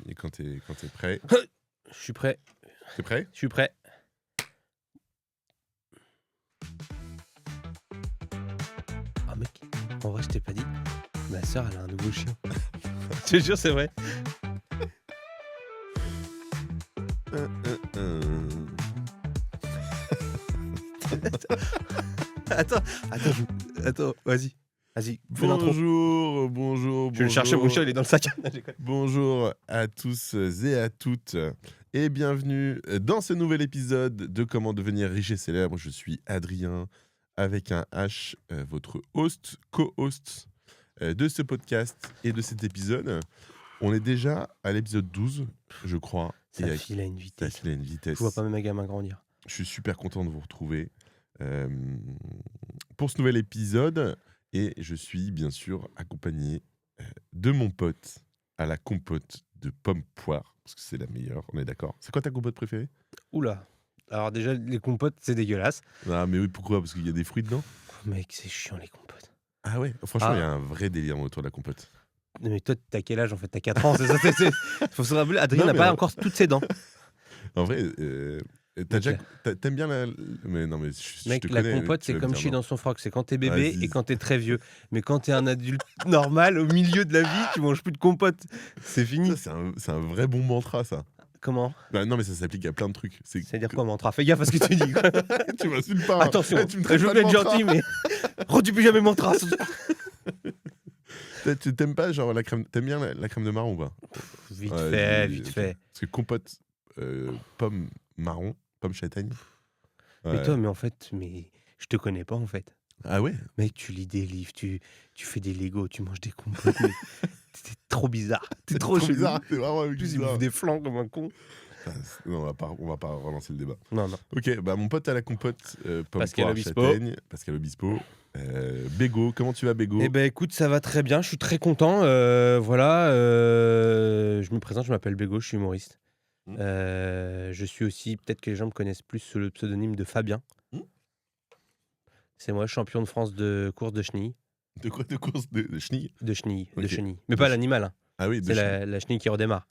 Et quand t'es prêt. Je suis prêt. T'es prêt? Je suis prêt. Ah mec, en vrai je t'ai pas dit, ma soeur elle a un nouveau chien. Je te jure c'est vrai. Attends, vas-y, fais l'intro. Bonjour. Je vais le chercher, mon chat il est dans le sac. Bonjour à tous et à toutes et bienvenue dans ce nouvel épisode de Comment devenir riche et célèbre. Je suis Adrien avec un H, votre host, co-host de ce podcast et de cet épisode. On est déjà à l'épisode 12, je crois. Ça file à une vitesse. Je vois pas mes gamins grandir. Je suis super content de vous retrouver pour ce nouvel épisode. Et je suis bien sûr accompagné de mon pote à la compote de pommes poire, parce que c'est la meilleure, on est d'accord. C'est quoi ta compote préférée? Oula. Alors déjà, les compotes, c'est dégueulasse. Ah mais oui, pourquoi? Parce qu'il y a des fruits dedans? Mec, c'est chiant les compotes. Ah ouais, franchement, il y a un vrai délire autour de la compote. Non, mais toi, t'as quel âge en fait? T'as 4 ans, c'est ça. Faut se rappeler, Adrien n'a pas encore toutes ses dents. En vrai, t'aimes bien la... Mais non, mais mec, je te la connais, compote, tu c'est vas comme me dire chier non. dans son froc. C'est quand t'es bébé Vas-y. et quand t'es très vieux. Mais quand t'es un adulte normal, au milieu de la vie, tu manges plus de compote. C'est fini. Ça, c'est un vrai bon mantra, ça. Comment? Bah, non, mais ça s'applique à plein de trucs. C'est-à-dire quoi, mantra? Fais gaffe à ce que tu dis. Quoi. Tu m'insultes pas. Attention, tu me je traites veux pas bien de être mantra. gentil, mais redis plus jamais mantra. Tu t'aimes pas genre la crème? T'aimes bien la crème de marron ou pas? Vite Ouais, fait, ok. vite fait. Parce que compote, pomme marron, pomme châtaigne. Mais Ouais. toi, mais en fait, je te connais pas en fait. Ah ouais? Mec, tu lis des livres, tu fais des Legos, tu manges des compotes. Mais t'es trop bizarre. T'es trop chelou. bizarre. C'est vraiment En plus, il bizarre. bouffe des flancs comme un con. Non, on va pas relancer le débat. Non. Ok, bah mon pote à la compote, pomme Pascal poire Obispo. châtaigne, Pascal Obispo. Bégo, comment tu vas Bégo? Eh ben écoute, ça va très bien, je suis très content. Voilà, je me présente, je m'appelle Bégo, je suis humoriste. Mmh. Je suis aussi, peut-être que les gens me connaissent plus sous le pseudonyme de Fabien. Mmh. C'est moi, champion de France de course de chenilles. De quoi? De course de chenilles? De chenilles, Ok. de chenilles. Mais De pas ch- l'animal, hein. Ah oui, de C'est chenilles. la chenille qui redémarre.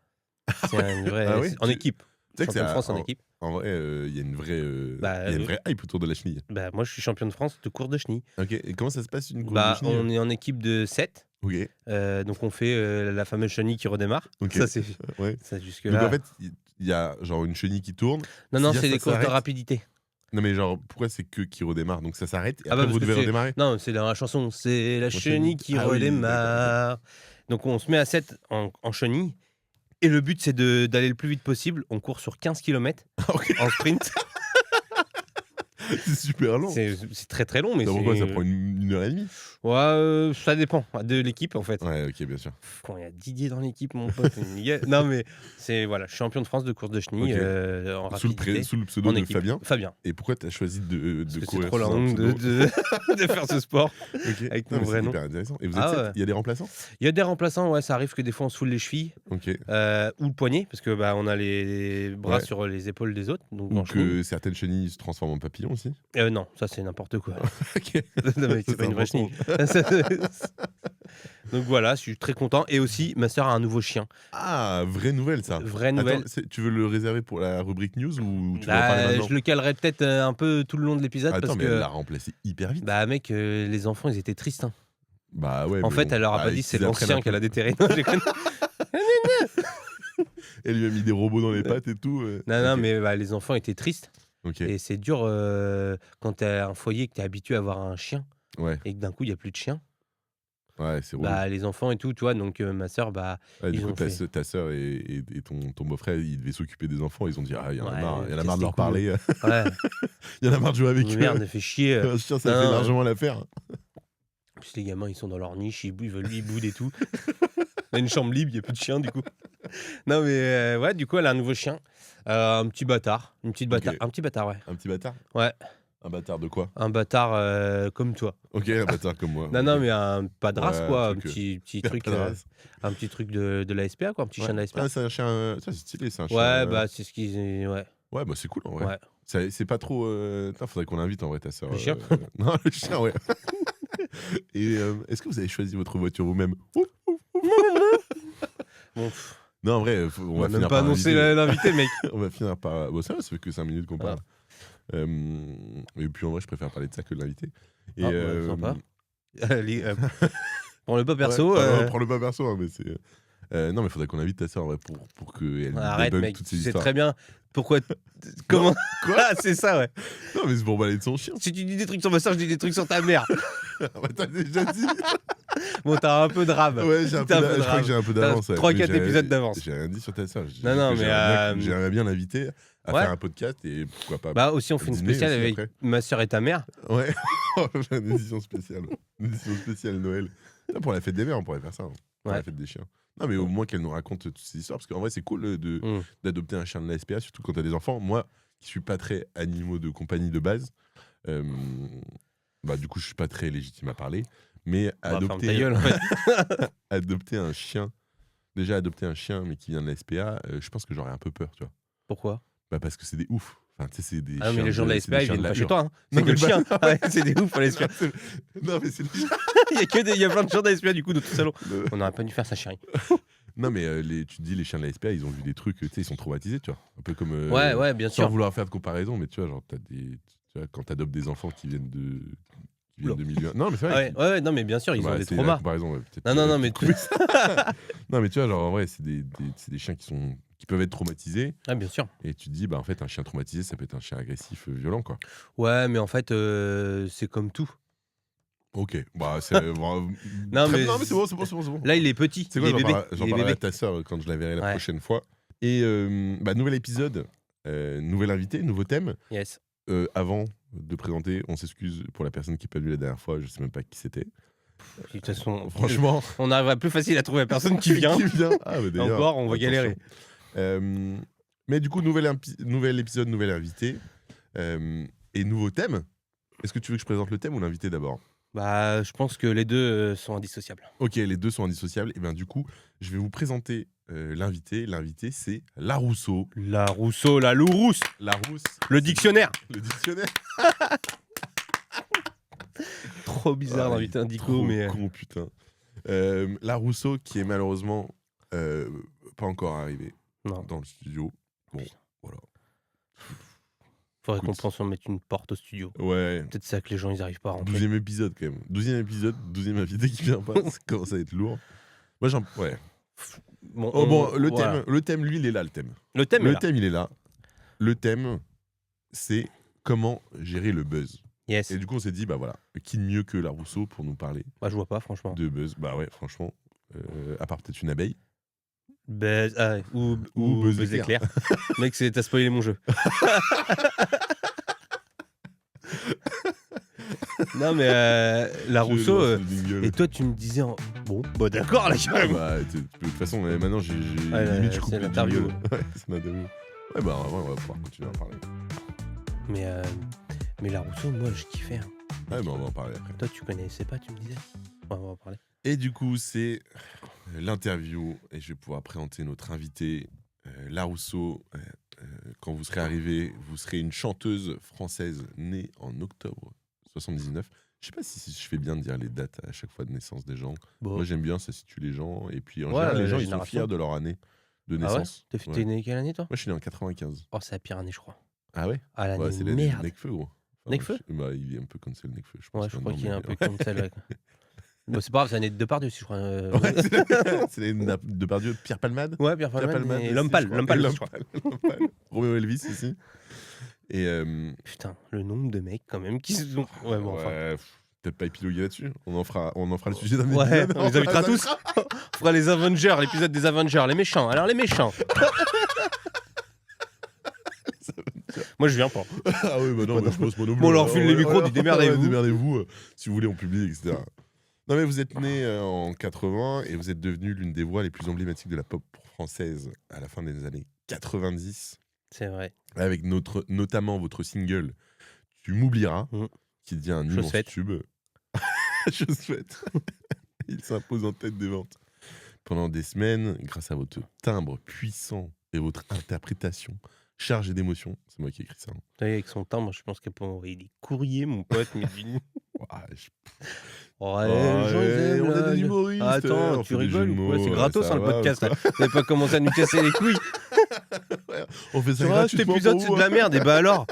C'est une vraie... Ah oui, c'est en équipe. Tu sais que Champion de c'est France en en- équipe. En vrai, il y a une vraie, Bah, il y a une vraie hype autour de la chenille. Bah, moi, je suis champion de France de course de chenilles. Ok, et comment ça se passe une course Bah, de chenille? on est en équipe de 7. Ok, Donc on fait la fameuse chenille qui redémarre. ok. Ça, c'est Ouais. ça Donc jusque-là. en fait, il y a genre une chenille qui tourne. Non, si c'est ça des courses de s'arrête- rapidité. Non mais genre, pourquoi c'est que qui redémarre? Donc ça s'arrête et Ah après bah, parce vous que devez c'est- redémarrer? Non, c'est dans la chanson. C'est la chenille. chenille qui Ah oui, redémarre. Donc on se met à 7 en chenille. Et le but, c'est d'aller le plus vite possible. On court sur 15 km Ok, en sprint. c'est super long. C'est très très long. Mais Ça, pourquoi c'est- ça prend une heure et demie? Ouais, ça dépend de l'équipe en fait. Ouais, ok, bien sûr. Quand il y a Didier dans l'équipe, mon pote, c'est nickel. Non, mais c'est voilà, champion de France de course de chenille Ok. en Sous rapidité. le pseudo En de équipe. Fabien. Et pourquoi t'as choisi de Parce que c'est courir trop la sous un honte pseudo? de faire ce sport. Ok. avec Non, mon mais vrai c'est nom. hyper intéressant. Et vous êtes Ah sept? ouais. Il y a des remplaçants? Il y a des remplaçants, ouais, ça arrive que des fois on se foule les chevilles Ok. ou le poignet, parce que bah, on a les bras Ouais. sur les épaules des autres. Donc Ou en chenille. que certaines chenilles se transforment en papillons aussi? Non, ça c'est n'importe quoi. Ok. Non, mec, c'est pas une vraie important. chenille. Donc voilà, je suis très content. Et aussi, ma soeur a un nouveau chien. Ah, vraie nouvelle ça. Vraie nouvelle. Attends, tu veux le réserver pour la rubrique news ou tu veux en parler Bah, maintenant? je le calerai peut-être un peu tout le long de l'épisode Attends, parce mais elle que l'a remplacé hyper vite. bah mec, les enfants ils étaient tristes. Hein. Bah ouais. En mais fait, bon. elle leur a Ah, pas dit qu'ils c'est apprennent l'ancien un peu. qu'elle a déterré. Non, je déconne. Elle lui a mis des robots dans les pattes et tout. Non, Ok. mais bah, les enfants étaient tristes. Ok. Et c'est dur quand t'as un foyer que t'es habitué à avoir un chien Ouais. et que d'un coup il y a plus de chien. Ouais, c'est relou. Bah les enfants et tout, tu vois. Donc ma soeur, bah Ouais, du ils coup, ont fait. ta sœur et ton beau-frère, ils devaient s'occuper des enfants. Ils ont dit, ah, il y en a Ouais, marre, il y en a casse marre de les leur couilles. parler. Ouais. Il y en a marre de jouer avec eux. Merde, elle fait chier. Un chien, ça Non, fait non, largement l'affaire. En plus les gamins ils sont dans leur niche, ils boudent et tout. On a une chambre libre, il y a plus de chien du coup. Non mais ouais, du coup elle a un nouveau chien, un petit bâtard, un petit bâtard, ouais. Un petit bâtard? Ouais. Un bâtard de quoi? Un bâtard comme toi. Ok, un bâtard comme moi. Non, Ok. mais pas de race, Ouais, quoi. un Un truc, petit Pas truc, de race. un petit truc de la SPA, quoi. Un petit Ouais. chien de la SPA. Ah, c'est un chien. Ça, c'est stylé, c'est un chien. Ouais, bah, c'est ce qu'ils. Ouais. Ouais, bah c'est cool en vrai. Ouais. C'est pas trop. Putain, faudrait qu'on invite en vrai ta soeur. Le chien Non, le chien, ouais. Et est-ce que vous avez choisi votre voiture vous-même? Ouf. Bon, Non, Non, en vrai, on On va a même finir pas par annoncé inviter. l'invité, mec. On va finir par. Bon, ça va, ça fait que 5 minutes qu'on parle. Et puis en vrai, je préfère parler de ça que de l'invité. Et Ah, bah, sympa. Allez, prends-le pas ouais, perso. prends-le pas perso, hein, mais c'est. Non, mais faudrait qu'on invite ta soeur en vrai pour qu'elle Arrête, débunk mec, toutes tu ces sais histoires. très bien pourquoi. Comment. Quoi? Ah, c'est ça, ouais. Non, mais c'est pour parler de son chien. Si tu dis des trucs sur ma soeur, je dis des trucs sur ta mère. Ouais, t'as déjà dit. Bon, t'as un peu de rame. Ouais, j'ai un peu T'as je crois que j'ai un peu T'as d'avance. ouais. 3-4 Mais épisodes d'avance. J'ai rien dit sur ta soeur. Non, non, mais, J'aimerais bien l'inviter à ouais. faire un podcast et pourquoi pas. Bah, aussi, on fait une dîner spéciale aussi avec après. ma soeur et ta mère. Ouais, une édition spéciale. Une édition spéciale Noël. Ah, pour la fête des mères, on pourrait faire ça. Hein. Pour Ouais. la fête des chiens. Non, mais au moins qu'elle nous raconte toutes ces histoires. Parce qu'en vrai, c'est cool d'adopter un chien de la SPA, surtout quand t'as des enfants. Moi, qui suis pas très animaux de compagnie de base, bah, du coup, je suis pas très légitime à parler. Mais Bah, ferme ta gueule, en fait. adopter un chien, déjà adopter un chien, mais qui vient de la SPA, je pense que j'aurais un peu peur, tu vois. Pourquoi? Bah, parce que c'est des oufs. Enfin, tu sais, c'est des Ah, mais chiens les gens de la c'est des SPA, ils chiens viennent de pas chez l'allure. toi. Hein. Non, C'est que mais le chien. Ouais, c'est des ouf à la SPA. Non, mais c'est les chiens. Il y a plein de chiens de la SPA, du coup, dans tout le salon. On aurait pas dû faire ça, chérie. Non, mais tu te dis, les chiens de la SPA, ils ont vu des trucs, tu sais, ils sont traumatisés, tu vois. Un peu comme. Ouais, bien Sans sûr. vouloir faire de comparaison, mais tu vois, genre, tu vois, quand t'adoptes des enfants qui viennent de milieux. Non, mais c'est vrai. Ouais, non, mais bien sûr, ils ont des c'est la traumas. comparaison, ouais, peut-être Non, que- non, mais non, mais tu vois, genre, en vrai, c'est des chiens qui peuvent être traumatisés. Ah, bien sûr. Et tu te dis, bah, en fait, un chien traumatisé, ça peut être un chien agressif, violent, quoi. Ouais, mais en fait, c'est comme tout. Ok, bah, c'est. Non, non, mais mais c'est bon, c'est bon. Là, il est petit. C'est Il quoi, est bébé. j'en Il est parlerai à bébé. ta sœur quand je la verrai la Ouais. prochaine fois. Et bah, nouvel épisode, nouvel invité, nouveau thème. Yes. Avant de présenter, on s'excuse pour la personne qui n'est pas venue la dernière fois, je sais même pas qui c'était. De toute façon, Franchement, on arrivera plus facile à trouver la personne qui vient. Ah, bah, d'ailleurs, Encore, on va attention. galérer. Mais du coup, nouvel épisode, nouvel invité. Et nouveau thème. Est-ce que tu veux que je présente le thème ou l'invité d'abord? Bah, je pense que les deux sont indissociables. Ok, les deux sont indissociables. Et bien du coup, je vais vous présenter l'invité. L'invité, c'est La Rousseau. La Rousseau, la Lourousse, La Rousse. le dictionnaire. Le dictionnaire. Trop bizarre Ah, d'inviter un il est dico, trop mais. con, putain. La Rousseau qui est malheureusement pas encore arrivée Non, dans le studio. Bon, voilà. faudrait Écoute. qu'on pense à mettre une porte au studio. Ouais. Peut-être ça que les gens ils arrivent pas à rentrer. 12e épisode quand même. 12e épisode, 12e invité qui vient pas. Ça commence à être lourd. Moi j'en. Ouais. Bon, Oh, bon, voilà. le thème, lui, il est là, le thème. Le thème est Le là. thème, il est là. Le thème, c'est comment gérer le buzz. Yes. Et du coup, on s'est dit, bah voilà, qui de mieux que La Rousseau pour nous parler Bah, je vois pas, franchement. de buzz. Bah ouais, franchement. À part peut-être une abeille. Buzz, ou Buzz Buzz éclair. éclair. Mec, t'as spoilé mon jeu. Non, mais la Rousseau. Je lance le jingle. Et toi, tu me disais. Bon, bah d'accord, là, Ah, carrément. bah, de toute façon, maintenant, j'ai Ouais, limite, je coupe c'est le l'interview. jingle. Ouais, c'est l'interview. Ouais, bah, vraiment, on va pouvoir continuer à en parler. Mais la Rousseau, moi, je kiffais. Hein. Ouais, bah, on va en parler après. Toi, tu connaissais pas, tu me disais. Ouais, on va en parler. Et du coup, c'est l'interview. Et je vais pouvoir présenter notre invité, La Rousseau. Quand vous serez arrivé, vous serez une chanteuse française née en octobre 79. Je sais pas si je fais bien de dire les dates à chaque fois de naissance des gens. Bon. Moi, j'aime bien, ça situe les gens. Et puis, en Ouais, général, les la gens, ils sont génération. fiers de leur année de Ah ouais naissance. T'es Ouais. né quelle année, toi? Moi, je suis né en 95. Oh, c'est la pire année, je crois. Ah ouais? Ah, l'année Ouais, c'est l'année de merde. Necfeu, gros. Necfeu? Bah, il est un peu cancel, Necfeu, je pense. Ouais, je crois maintenant, qu'il est un mais- peu comme ça. Là. Bon, c'est pas grave, c'est l'année de Depardieu aussi, je crois. Ouais, c'est l'année de Depardieu, Pierre Palmade. Ouais, Pierre Palmade Palmade et aussi, l'homme pâle, je crois. l'homme pâle, Et je crois. L'homme pâle. Roméo Elvis aussi. Et Putain, le nombre de mecs quand même qui se sont. Ouais, bon, enfin. ouais, peut-être pas épiloguer là-dessus. On en fera le sujet d'un Ouais, épisode. on les invitera tous. On fera les Avengers, l'épisode des Avengers, les méchants. Alors, les méchants. Moi, je viens pas. Ah oui, bah non, bah, je pense moi non plus. Bon, on leur file les Ouais, micros, ouais, dit démerdez-vous. ouais, démerdez-vous, si vous voulez en public, etc. Non mais vous êtes né en 80 et vous êtes devenu l'une des voix les plus emblématiques de la pop française à la fin des années 90. C'est vrai. Avec notamment votre single Tu m'oublieras, qui devient un immense Chaussette. tube. Chaussette. Il s'impose en tête des ventes. Pendant des semaines, grâce à votre timbre puissant et votre interprétation chargée d'émotions, c'est moi qui ai écrit ça. Avec son timbre, je pense qu'elle peut envoyer des courriers, mon pote. Mais Ouah, Oh, les gens, ils aiment on a la des le humoristes, attends, on tu fait des jeux rigoles de ou quoi? mots, C'est gratos, ça hein, le va ou podcast, là. quoi? Vous avez pas commencé à nous casser les couilles. Ouais, on fait ça Genre: «Ah, cet gratuitement épisode, pour c'est vous, de hein. la merde» et bah alors?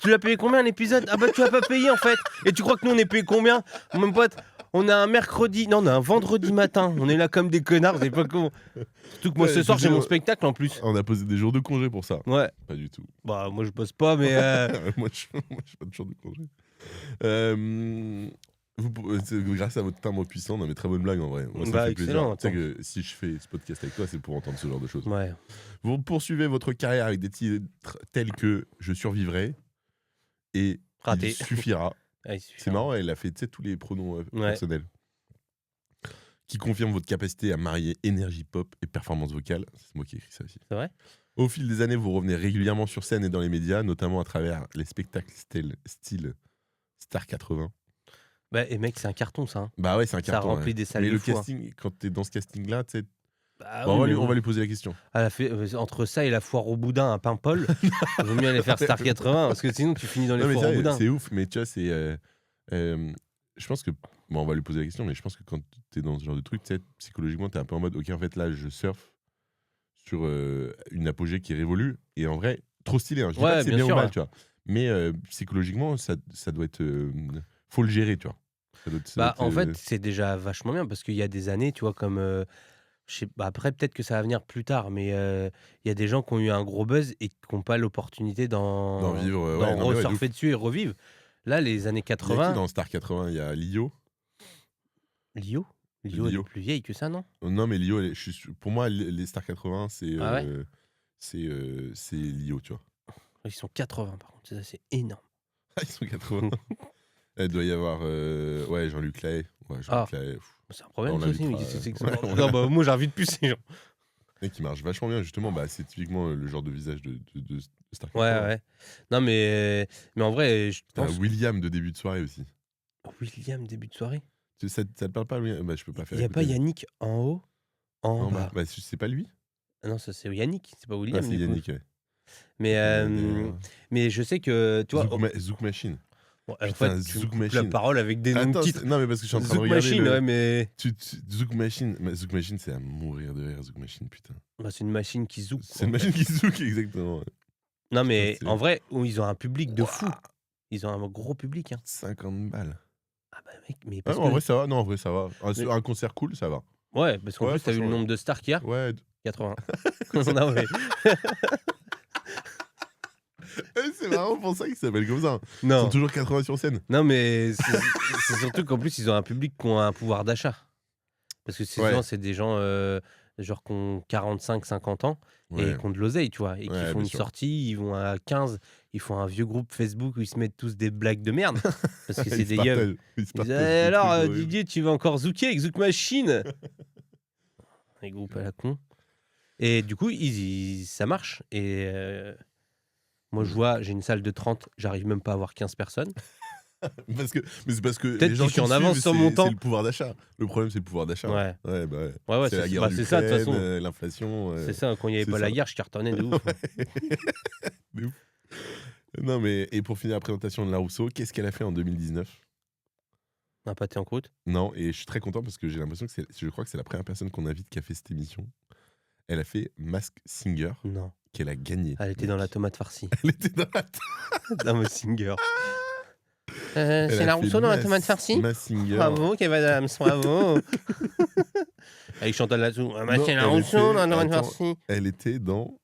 Tu l'as payé combien l'épisode? Ah bah, tu l'as pas payé, en fait et tu crois que nous, on est payé combien? Mon pote, on a un mercredi non, on a un vendredi matin, on est là comme des connards, vous savez pas comment surtout que moi, Ouais, ce tu soir, j'ai sais, mon spectacle, en plus. on a posé des jours de congé pour ça. Ouais, Pas du tout. bah, moi, je bosse pas mais Moi, j'ai pas de jour de congé. C'est grâce à votre timbre puissant, non mais très bonne blague en vrai. Moi, ça me bah, fait plaisir. excellent, Tu sais attends. que si je fais ce podcast avec toi, c'est pour entendre ce genre de choses. Ouais. Vous poursuivez votre carrière avec des titres tels que Je survivrai et Raté. Il suffira. Ah, il suffit, C'est hein. marrant, elle a fait tous les pronoms Ouais. personnels. Qui confirme votre capacité à marier énergie pop et performance vocale. C'est moi qui ai écrit ça aussi. C'est vrai? Au fil des années, vous revenez régulièrement sur scène et dans les médias, notamment à travers les spectacles style Star 80. Bah et mec, c'est un carton, ça, hein. Bah ouais, c'est un Ça carton. remplit ouais. des salles Mais de le fou, hein. casting, quand t'es dans ce casting-là, tu sais. Bah Bon, oui, mais on va bon. lui poser la question. Elle a fait, entre ça et la foire au boudin à Paimpol, il vaut mieux aller faire Star 80 parce que sinon tu finis dans les Non, mais foires au ça, boudin. c'est ouf, mais tu vois, c'est. Je pense que. Bon, on va lui poser la question, mais je pense que quand t'es dans ce genre de truc, tu sais, psychologiquement, t'es un peu en mode, ok, en fait, là, je surfe sur une apogée qui révolue, et en vrai, trop stylé. Hein. Je dis pas Ouais, que c'est bien bien sûr, ou mal, ouais. tu vois. Mais psychologiquement, ça doit être. Faut le gérer, tu vois. Ça doit Bah, être, en fait, c'est déjà vachement bien parce qu'il y a des années, tu vois, comme, je sais bah, après peut-être que ça va venir plus tard, mais il y a des gens qui ont eu un gros buzz et qui ont pas l'opportunité d'en vivre. Ouais, d'en non, mais ouais, de ouf. resurfer dessus et revivre. Là, les années Il y a qui 80, dans Star 80? Il y a Lio. Lio? Lio, elle est Lio. plus vieille que ça, non? Non, mais Lio, pour moi, les Star 80, Ah ouais? c'est Lio, tu vois. Ils sont 80 par contre, ça c'est énorme. Ah, ils sont 80. Elle doit y avoir ouais, Jean-Luc Lahaye. Ouais, Ah. Jean-Luc Lahaye. C'est un problème On ça aussi, mais l'invitera, qu'est-ce que c'est que ce ouais, bordel? on Non, bah, moi j'ai envie de pucer, genre. Mec, qui marche vachement bien, justement. Bah, c'est typiquement le genre de visage de Star 80. Ouais, ouais. Non, mais en vrai, je T'as pense William de début de soirée aussi. William, début de soirée? Ça te parle pas, William? Bah, je peux pas faire Il y a pas écouter. Yannick en haut, en Non, bas? bah, c'est pas lui? Ah non, ça c'est Yannick, c'est pas Ah, William c'est du coup. Yannick, ouais. Mais, mais je sais que, tu vois, Zouk Machine. en Putain, fait, tu me Zouk coupes la Machine. parole avec des noms de Attends, titres. non, mais parce que je suis en train de Zouk regarder Machine, ouais, mais Zouk Machine. Zouk Machine, c'est à mourir de rire, Zouk Machine, putain. bah, c'est une machine qui zouk. C'est une machine qui zouk, exactement. Ouais. Non, mais stylé. en vrai, ils ont un public de fou. Ouah, Ils ont un gros public, hein. 50 balles. Ah bah mec, mais Ah, parce en que vrai, ça va. Non, en vrai, ça va. Mais- Un concert cool, ça va. ouais, parce qu'en Ouais, plus t'as vu le franchement, nombre de stars qu'il y a? Ouais. 80. Non, mais C'est vraiment pour ça qu'ils s'appellent comme ça. Ils non. sont toujours 80 sur scène. Non, mais c'est surtout qu'en plus, ils ont un public qui ont un pouvoir d'achat. Parce que souvent, Ouais. c'est des gens genre qui ont 45-50 ans et Ouais. qui ont de l'oseille, tu vois, et qui Ouais, font bien une sûr. sortie, ils vont à 15, ils font un vieux groupe Facebook où ils se mettent tous des blagues de merde. Parce que c'est Ils se des yeux. partagent. Ils se Ils disent, partagent Eh, des alors, trucs horribles. Didier, tu vas encore zouker avec Zouk Machine? Les groupes à la con. Et du coup, ça marche. Et moi, je vois, j'ai une salle de 30, j'arrive même pas à avoir 15 personnes. Mais c'est parce que Peut-être les gens que je suis qui en avance suivent, sur mon c'est temps. le pouvoir d'achat. Le problème, c'est le pouvoir d'achat. Ouais. Ouais, bah ouais. Ouais, C'est la guerre bah, c'est ça, de toute d'Ukraine, façon. l'inflation. C'est ça, quand il n'y avait c'est pas ça. la guerre, je cartonnais de ouf. De ouf. Non, mais et pour finir la présentation de La Rousseau, qu'est-ce qu'elle a fait en 2019? Un pâté en croûte. Non, et je suis très content parce que j'ai l'impression que je crois que c'est la première personne qu'on invite qui a fait cette émission. Elle a fait Mask Singer, Non, qu'elle a gagné. elle était dans la tomate farcie. Elle était dans la. Dans le singer. Elle C'est a la fait Rousseau dans la tomate farcie? Mask Singer. Bravo, Kev Adams, bravo. Avec Chantal là-dessous. Ah, bah, Non, c'est la elle Rousseau était- dans la tomate attends. farcie. Elle était dans.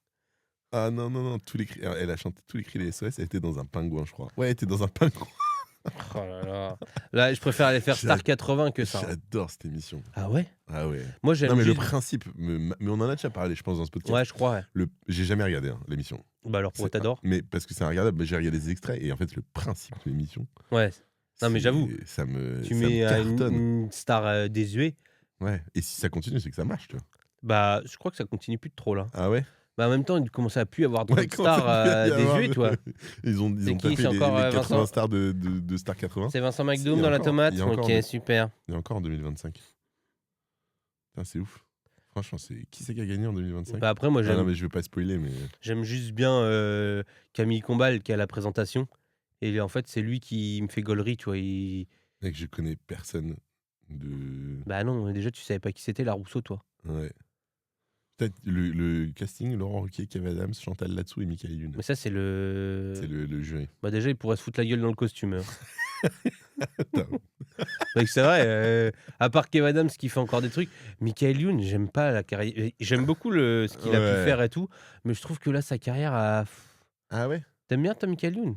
Ah non, non, non, tous les cris. Elle a chanté tous les cris des SOS, elle était dans un pingouin, je crois. Ouais, elle était dans un pingouin. Oh là là. Là, je préfère aller faire Star 80 que ça. J'adore cette émission. Ah ouais? Ah ouais. Moi, j'aime Non, mais le juste... principe, mais on en a déjà parlé, je pense, dans ce podcast. Ouais, je crois, ouais. J'ai jamais regardé hein, l'émission. Bah alors, pourquoi C'est- t'adores? Mais parce que c'est regardable, j'ai regardé des extraits et en fait, le principe de l'émission. Ouais. Non, mais c'est- j'avoue, Ça me. tu ça mets me cartonne. une star désuée. Ouais. Et si ça continue, c'est que ça marche, tu vois. Bah, je crois que ça continue plus de trop, là. Ah ouais? Bah, en même temps, il commençait à plus avoir de Ouais, comment ça stars peut y avoir désuées, de- tu vois. Ils ont C'est qui, tapé c'est les encore, 80 Vincent stars de Star 80. C'est Vincent Si, McDoom il y a dans la encore- tomate? il y a encore Ok, des- super. Il y a encore en 2025. Putain, c'est ouf. Franchement, qui c'est qui a gagné en 2025? Bah, après, moi, Ah non, mais je veux pas spoiler, mais. j'aime juste bien Camille Combal qui a la présentation. Et en fait, c'est lui qui me fait gaulerie, tu vois. Mec, je connais personne de. Bah non, déjà tu savais pas qui c'était la Rousseau, toi. Ouais. Peut-être le casting, Laurent Ruquier, Kev Adams, Chantal Latsou et Michael Youn. Mais ça, c'est C'est le. le jury. Bah déjà, il pourrait se foutre la gueule dans le costume. Attends. Donc c'est vrai, à part Kev Adams qui fait encore des trucs, Michael Youn, j'aime pas la carrière. J'aime beaucoup ce qu'il a pu Ouais. faire et tout, mais je trouve que là, sa carrière a. Ah ouais? T'aimes bien, toi, Michael Youn?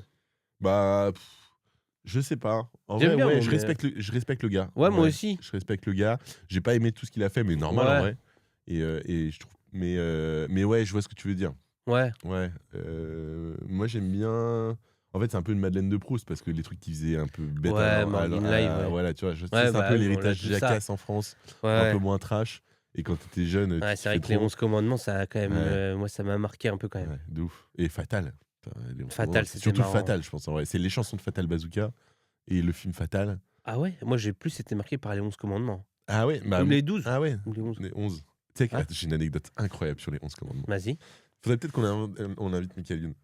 Bah, je sais pas. En J'aime vrai, bien, ouais, moi, je mais- respecte le gars. Ouais, En moi vrai, aussi. Je respecte le gars. J'ai pas aimé tout ce qu'il a fait, mais normal en Ouais. vrai. Et je trouve. Mais ouais, je vois ce que tu veux dire. Ouais. Ouais. Moi, j'aime bien. En fait, c'est un peu une Madeleine de Proust parce que les trucs qu'il faisait un peu bêtes Ouais, Morgan Live, ouais. voilà, tu vois, c'est Ouais, un bah peu oui, on l'héritage l'a tout ça. Jackass en France, un Ouais. peu moins trash. Et quand t'étais jeune, Ouais, tu c'est vrai kiffais que les trop. 11 commandements, ça a quand même. Ouais. Moi, ça m'a marqué un peu quand même. Ouais, de ouf. Et Fatal. Enfin, Fatal, c'est c'était surtout marrant. Fatal, je pense en vrai. C'est les chansons de Fatal Bazooka et le film Fatal. Ah ouais? Moi, j'ai plus été marqué par les 11 commandements. Ah ouais, Ou les 12. ah ouais, Ou les 11. les 11. Tu sais que Ouais. j'ai une anecdote incroyable sur les 11 commandements. Vas-y. Faudrait peut-être on invite Michael Youn.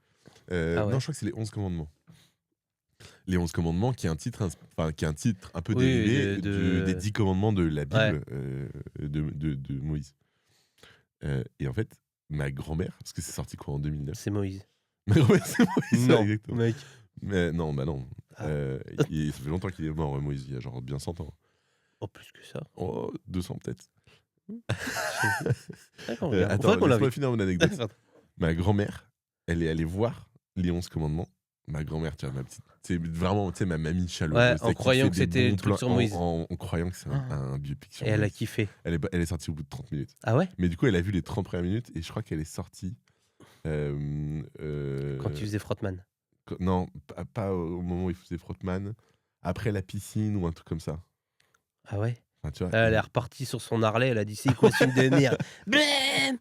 Ah ouais. Non, je crois que c'est les 11 commandements. Les 11 commandements, qui est un titre, qui est un titre un peu Oui, dérivé de- des 10 commandements de la Ouais. Bible de Moïse. Et en fait, ma grand-mère, parce que c'est sorti quoi en 2009. C'est Moïse. Ma grand-mère, c'est Moïse, Non, exactement. mec. Mais non, bah non. Ah. Ça fait longtemps qu'il est mort, Moïse, il y a genre bien 100 ans. Oh, plus que ça. Oh, 200 peut-être. D'accord, regarde. Attends, Faudrait qu'on laisse-moi l'invite. finir mon anecdote. Ma grand-mère, elle est allée voir les 11 commandements. Ma grand-mère, tu vois, ma petite, c'est vraiment, tu sais, ma mamie chaleureuse. Ouais, tu sais, en qui croyant fait que des c'était le bons truc plans- sur Moïse. en croyant que c'est Ah. un biopic sur Et elle a Moïse. kiffé. Elle est sortie au bout de 30 minutes. Ah ouais? Mais du coup, elle a vu les 30 premières minutes et je crois qu'elle est sortie. Quand tu faisais Frottman. Non, pas au moment où il faisait Frottman. Après la piscine ou un truc comme ça. Ah ouais? Enfin, tu vois, Elle est repartie sur son Harley, elle a dit c'est quoi ce film de merde? Blam.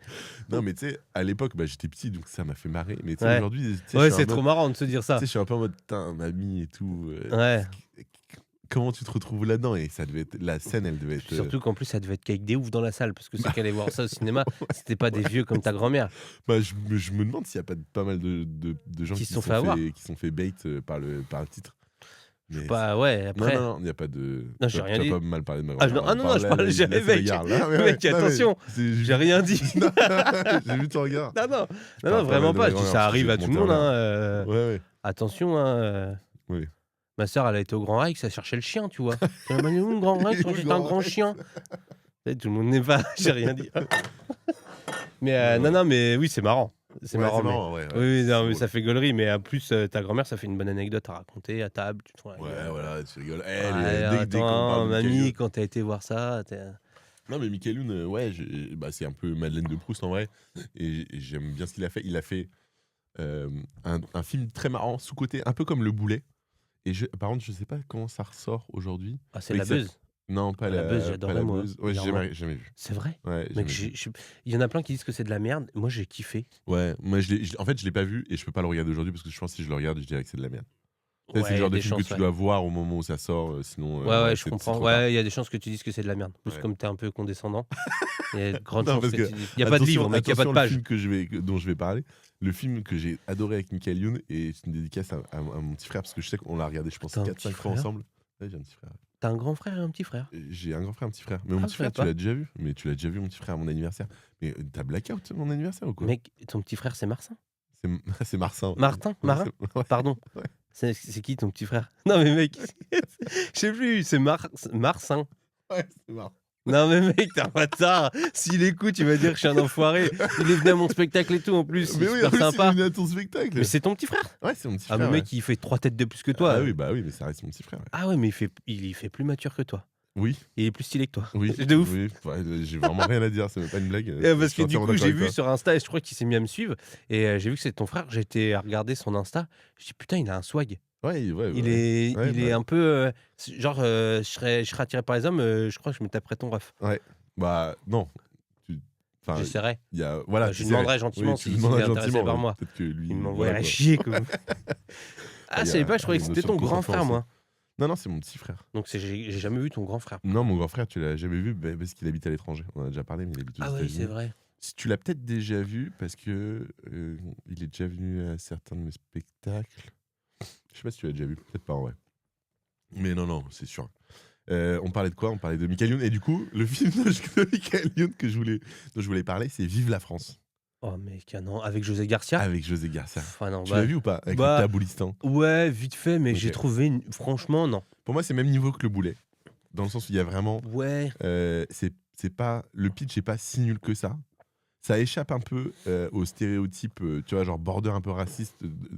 Non, mais tu sais, à l'époque, bah, j'étais petit, donc ça m'a fait marrer. Mais tu sais, Ouais. aujourd'hui, tu sais, Ouais, je suis c'est en trop mode- marrant de se dire ça. tu sais, je suis un peu en mode, putain, mamie et tout. Ouais. Comment tu te retrouves là-dedans? Et ça devait être, la scène, elle devait être. Surtout qu'en plus, ça devait être qu'avec des oufs dans la salle, parce que ceux qui allaient voir ça au cinéma, c'était pas des vieux comme ta grand-mère. Bah, je me demande s'il n'y a pas pas mal de gens Qui se sont fait avoir. qui sont fait bait par le titre. Mais Bah ouais, non, après. non, il n'y a pas de. Non, j'ai rien Tu dit. vas pas mal parler de ma Ah, grand-mère. non, non, je parle, j'ai mec, mec, attention, j'ai rien dit. J'ai vu ton regard. Non, non, parle non, pas vraiment mal de pas. ma Je dis grand-mère, ça parce que arrive j'ai à tout le monté monde. en Hein, Ouais. Attention, hein. Oui. Ma soeur, elle a été au Grand Rex, elle cherchait le chien, tu vois. Elle m'a dit, où le Grand Rex? Où le J'étais un Grand grand Rex chien. Tout le monde n'est pas. J'ai rien dit. Mais non, non, mais oui, c'est marrant. C'est marrant. Mais... ouais. Oui, non, mais drôle. ça fait gaulerie. Mais en plus, ta grand-mère, ça fait une bonne anecdote à raconter à table. Tu te fous la Ouais, gueule. voilà, tu rigoles. Ouais, Dès qu'on attends, parle de Michael mamie, Youn- quand t'as été voir ça, Non, mais Michael Youn, ouais, bah, c'est un peu Madeleine de Proust en vrai. Et j'aime bien ce qu'il a fait. Il a fait un film très marrant, sous-côté, un peu comme Le Boulet. Et par contre, je sais pas comment ça ressort aujourd'hui. Ah, c'est Mais la ça- buzz. Non, pas La Buzz, j'adorais, pas la moi, Buzz. Ouais, j'ai bizarrement. jamais vu. C'est vrai. Ouais, Mec, jamais vu. il y en a plein qui disent que c'est de la merde. Moi, j'ai kiffé. Ouais, moi, en fait, je l'ai pas vu et je peux pas le regarder aujourd'hui parce que je pense que si je le regarde, je dirais que c'est de la merde. Tu sais, c'est Ouais, le genre y a de des film que chances, tu ouais. dois voir au moment où ça sort, sinon. Ouais, je c'est comprends. trop tard. Ouais, il y a des chances que tu dises que c'est de la merde. Plus Ouais. comme t'es un peu condescendant. Il y a de grandes Non, chances parce que que- tu dises. Il n'y a pas de livre, mec, il n'y a pas de attention, page. Le film dont je vais parler, le film que j'ai adoré avec Michael Youn, et c'est une dédicace à mon petit frère, parce que je sais qu'on l'a regardé, je pense, T'as un 4-5 petit fois frère ensemble. Ouais, j'ai un petit frère. T'as un grand frère et un petit frère. J'ai un grand frère, un petit frère. Mais mon Ah, petit je frère, savais tu pas. l'as déjà vu. Mais tu l'as déjà vu, mon petit frère, à mon anniversaire. Mais t'as blackout mon anniversaire ou quoi? Mec, ton petit frère, c'est Marcin. C'est Marcin. Martin? Ouais, Marin? ouais. Pardon. Ouais. C'est qui ton petit frère? Non, mais mec, je sais plus, c'est Marcin. Ouais, c'est marrant. Non, mais mec, t'es un bâtard. S'il écoute, il va dire que je suis un enfoiré. Il est venu à mon spectacle et tout en plus. Mais C'est oui, super en plus, sympa. il est venu à ton spectacle. Mais c'est ton petit frère? Ouais, c'est mon petit Ah, frère. mais mec, ouais. il fait 3 têtes de plus que toi. Ah oui, bah oui, mais ça reste mon petit frère. Ouais. Ah ouais, mais il fait plus mature que toi. Oui, Il est plus stylé que toi. oui. C'est de ouf. Oui, ouais, j'ai vraiment rien à dire, c'est même pas une blague. Parce Je suis que du entièrement coup, d'accord j'ai avec vu toi. sur Insta et je crois qu'il s'est mis à me suivre. Et j'ai vu que c'est ton frère. J'ai été à regarder son Insta. Je dis putain, il a un swag. Ouais, ouais, Il ouais. est, Ouais, il bah. est un peu. Genre, je serais attiré par les hommes. Je crois que je me taperais ton ref. Bah, non. Enfin, J'essaierai. il y a, voilà, Je lui demanderai gentiment oui, tu s'il lui est demanderas intéressé gentiment, par ouais. moi. Peut-être que lui. Il voilà, m'envoierait quoi. chier. Quoi. Ah, Il y je savais a pas, je croyais que une c'était ton notion de grand frère, confiance. moi. Non, non, c'est mon petit frère. Donc j'ai jamais vu ton grand frère. Non, mon grand frère, tu l'as jamais vu parce qu'il habite à l'étranger. On en a déjà parlé, mais il habite aux Ah oui, États-Unis. c'est vrai. Si tu l'as peut-être déjà vu parce que il est déjà venu à certains de mes spectacles. Je sais pas si tu l'as déjà vu, peut-être pas en vrai. Mais non, c'est sûr. On parlait de quoi? On parlait de Michael Youn. Et du coup, le film de Michael Youn dont je voulais parler, c'est Vive la France, Oh mec, ah non, avec José Garcia? avec José Garcia. Ah non, Tu l'as vu ou pas? Avec le bah, Taboulistan. ouais, vite fait, mais j'ai Ok. trouvé franchement, non. Pour moi, c'est même niveau que le Boulet. Dans le sens où il y a vraiment. Ouais, C'est pas. Le pitch est pas si nul que ça. Ça échappe un peu aux stéréotypes, tu vois, genre border un peu raciste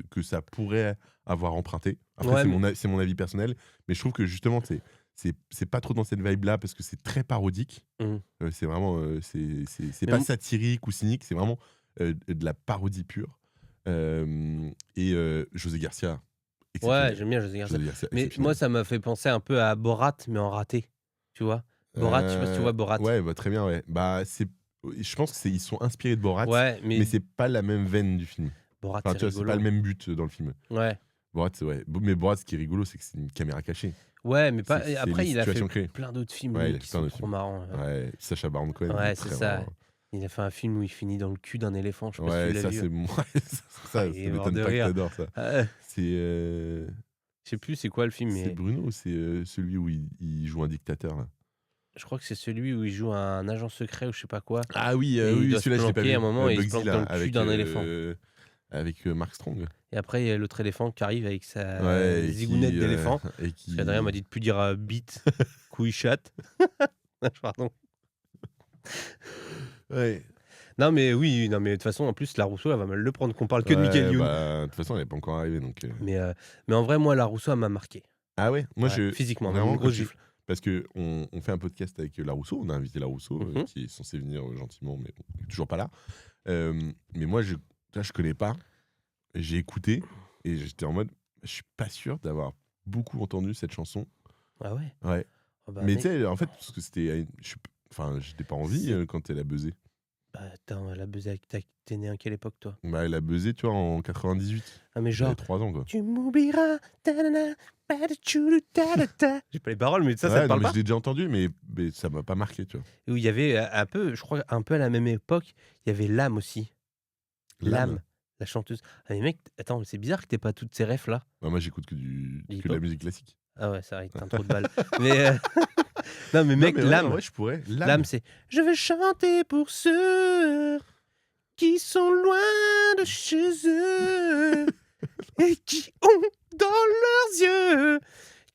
que ça pourrait avoir emprunté. Après, Ouais, c'est mon avis personnel. Mais je trouve que justement, c'est pas trop dans cette vibe-là parce que c'est très parodique. Mmh. C'est vraiment. C'est Mais pas m satirique ou cynique, c'est vraiment de la parodie pure. José Garcia, ouais, exceptionnel. j'aime bien José Garcia. José Garcia, Mais exceptionnel. moi, ça m'a fait penser un peu à Borat, mais en raté, tu vois? Borat, je sais pas si tu vois Borat? Ouais, bah, très bien, ouais. Bah, je pense qu'ils sont inspirés de Borat, Ouais, mais mais c'est pas la même veine du film. Borat, Enfin, c'est tu vois, c'est pas rigolo. le même but dans le film. Ouais. Borat, ouais. Mais Borat, ce qui est rigolo, c'est que c'est une caméra cachée. Ouais, mais pas C'est après, les il a fait situations créées. plein d'autres films, Ouais, il lui, a qui fait plein sont d'autres trop films. marrants. Ouais, Sacha Baron Cohen, Ouais, très c'est ça. marrant. Il a fait un film où il finit dans le cul d'un éléphant, je sais pas si Ouais, tu l'as ça, vu. c'est bon. Ah, Ça il est mort m'étonne de pas que rire. t'adores ça. Ah, C'est je sais plus c'est quoi le film, c'est mais Bruno ou c'est celui où il joue un dictateur, là? je crois que c'est celui où il joue un agent secret ou je sais pas quoi Ah oui, et il oui, doit se celui-là, je l'ai pas planquer à vu. un moment et il se Bugsy, planque dans là, le cul d'un éléphant. avec Mark Strong. Et après, il y a l'autre éléphant qui arrive avec sa Ouais, zigounette d'éléphant. et Parce qu'Adrien m'a dit de plus dire bite, couille, chatte. Pardon. Ouais. Non mais oui, non mais de toute façon, en plus, la Rousseau, elle va mal le prendre qu'on parle que de Michael Ouais, Youn. bah, de toute façon, elle est pas encore arrivée, donc Mais en vrai, moi, la Rousseau, elle m'a marqué. Ah ouais? Moi, Ouais, physiquement, même vraiment, une grosse gifle. parce qu'on fait un podcast avec Larousseau, on a invité Larousseau, Mhm. qui est censé venir gentiment, mais bon, il est toujours pas là. Mais moi, je connais pas. J'ai écouté et j'étais en mode, je suis pas sûr d'avoir beaucoup entendu cette chanson. Ah ouais? Ouais. Oh bah, Mais mec, tu sais, en fait, parce que c'était. Enfin, j'étais pas envie c'est- quand elle a buzzé. bah, attends, elle a buzzé avec t'es né à quelle époque, toi? Bah, elle a buzzé, tu vois, en 98. Ah mais J'avais genre, 3 ans, quoi. tu m'oublieras, ta-na-na, pa-da-tchou, ta-da-ta. J'ai pas les paroles, mais ça Ouais, te non, parle mais pas? je l'ai déjà entendu, mais ça m'a pas marqué, tu vois. Où il y avait un peu, je crois, un peu à la même époque, il y avait Lame aussi. Lame, la chanteuse. Ah mais mec, attends, c'est bizarre que t'aies pas toutes ces refs là. Bah, moi, j'écoute que Du de la hip-hop? musique classique. Ah ouais, ça arrive, t'as un trou de balle. Mais non mais mec, Non, mais ouais, en Lame, vrai, je pourrais. Lame, c'est je veux chanter pour ceux qui sont loin de chez eux et qui ont dans leurs yeux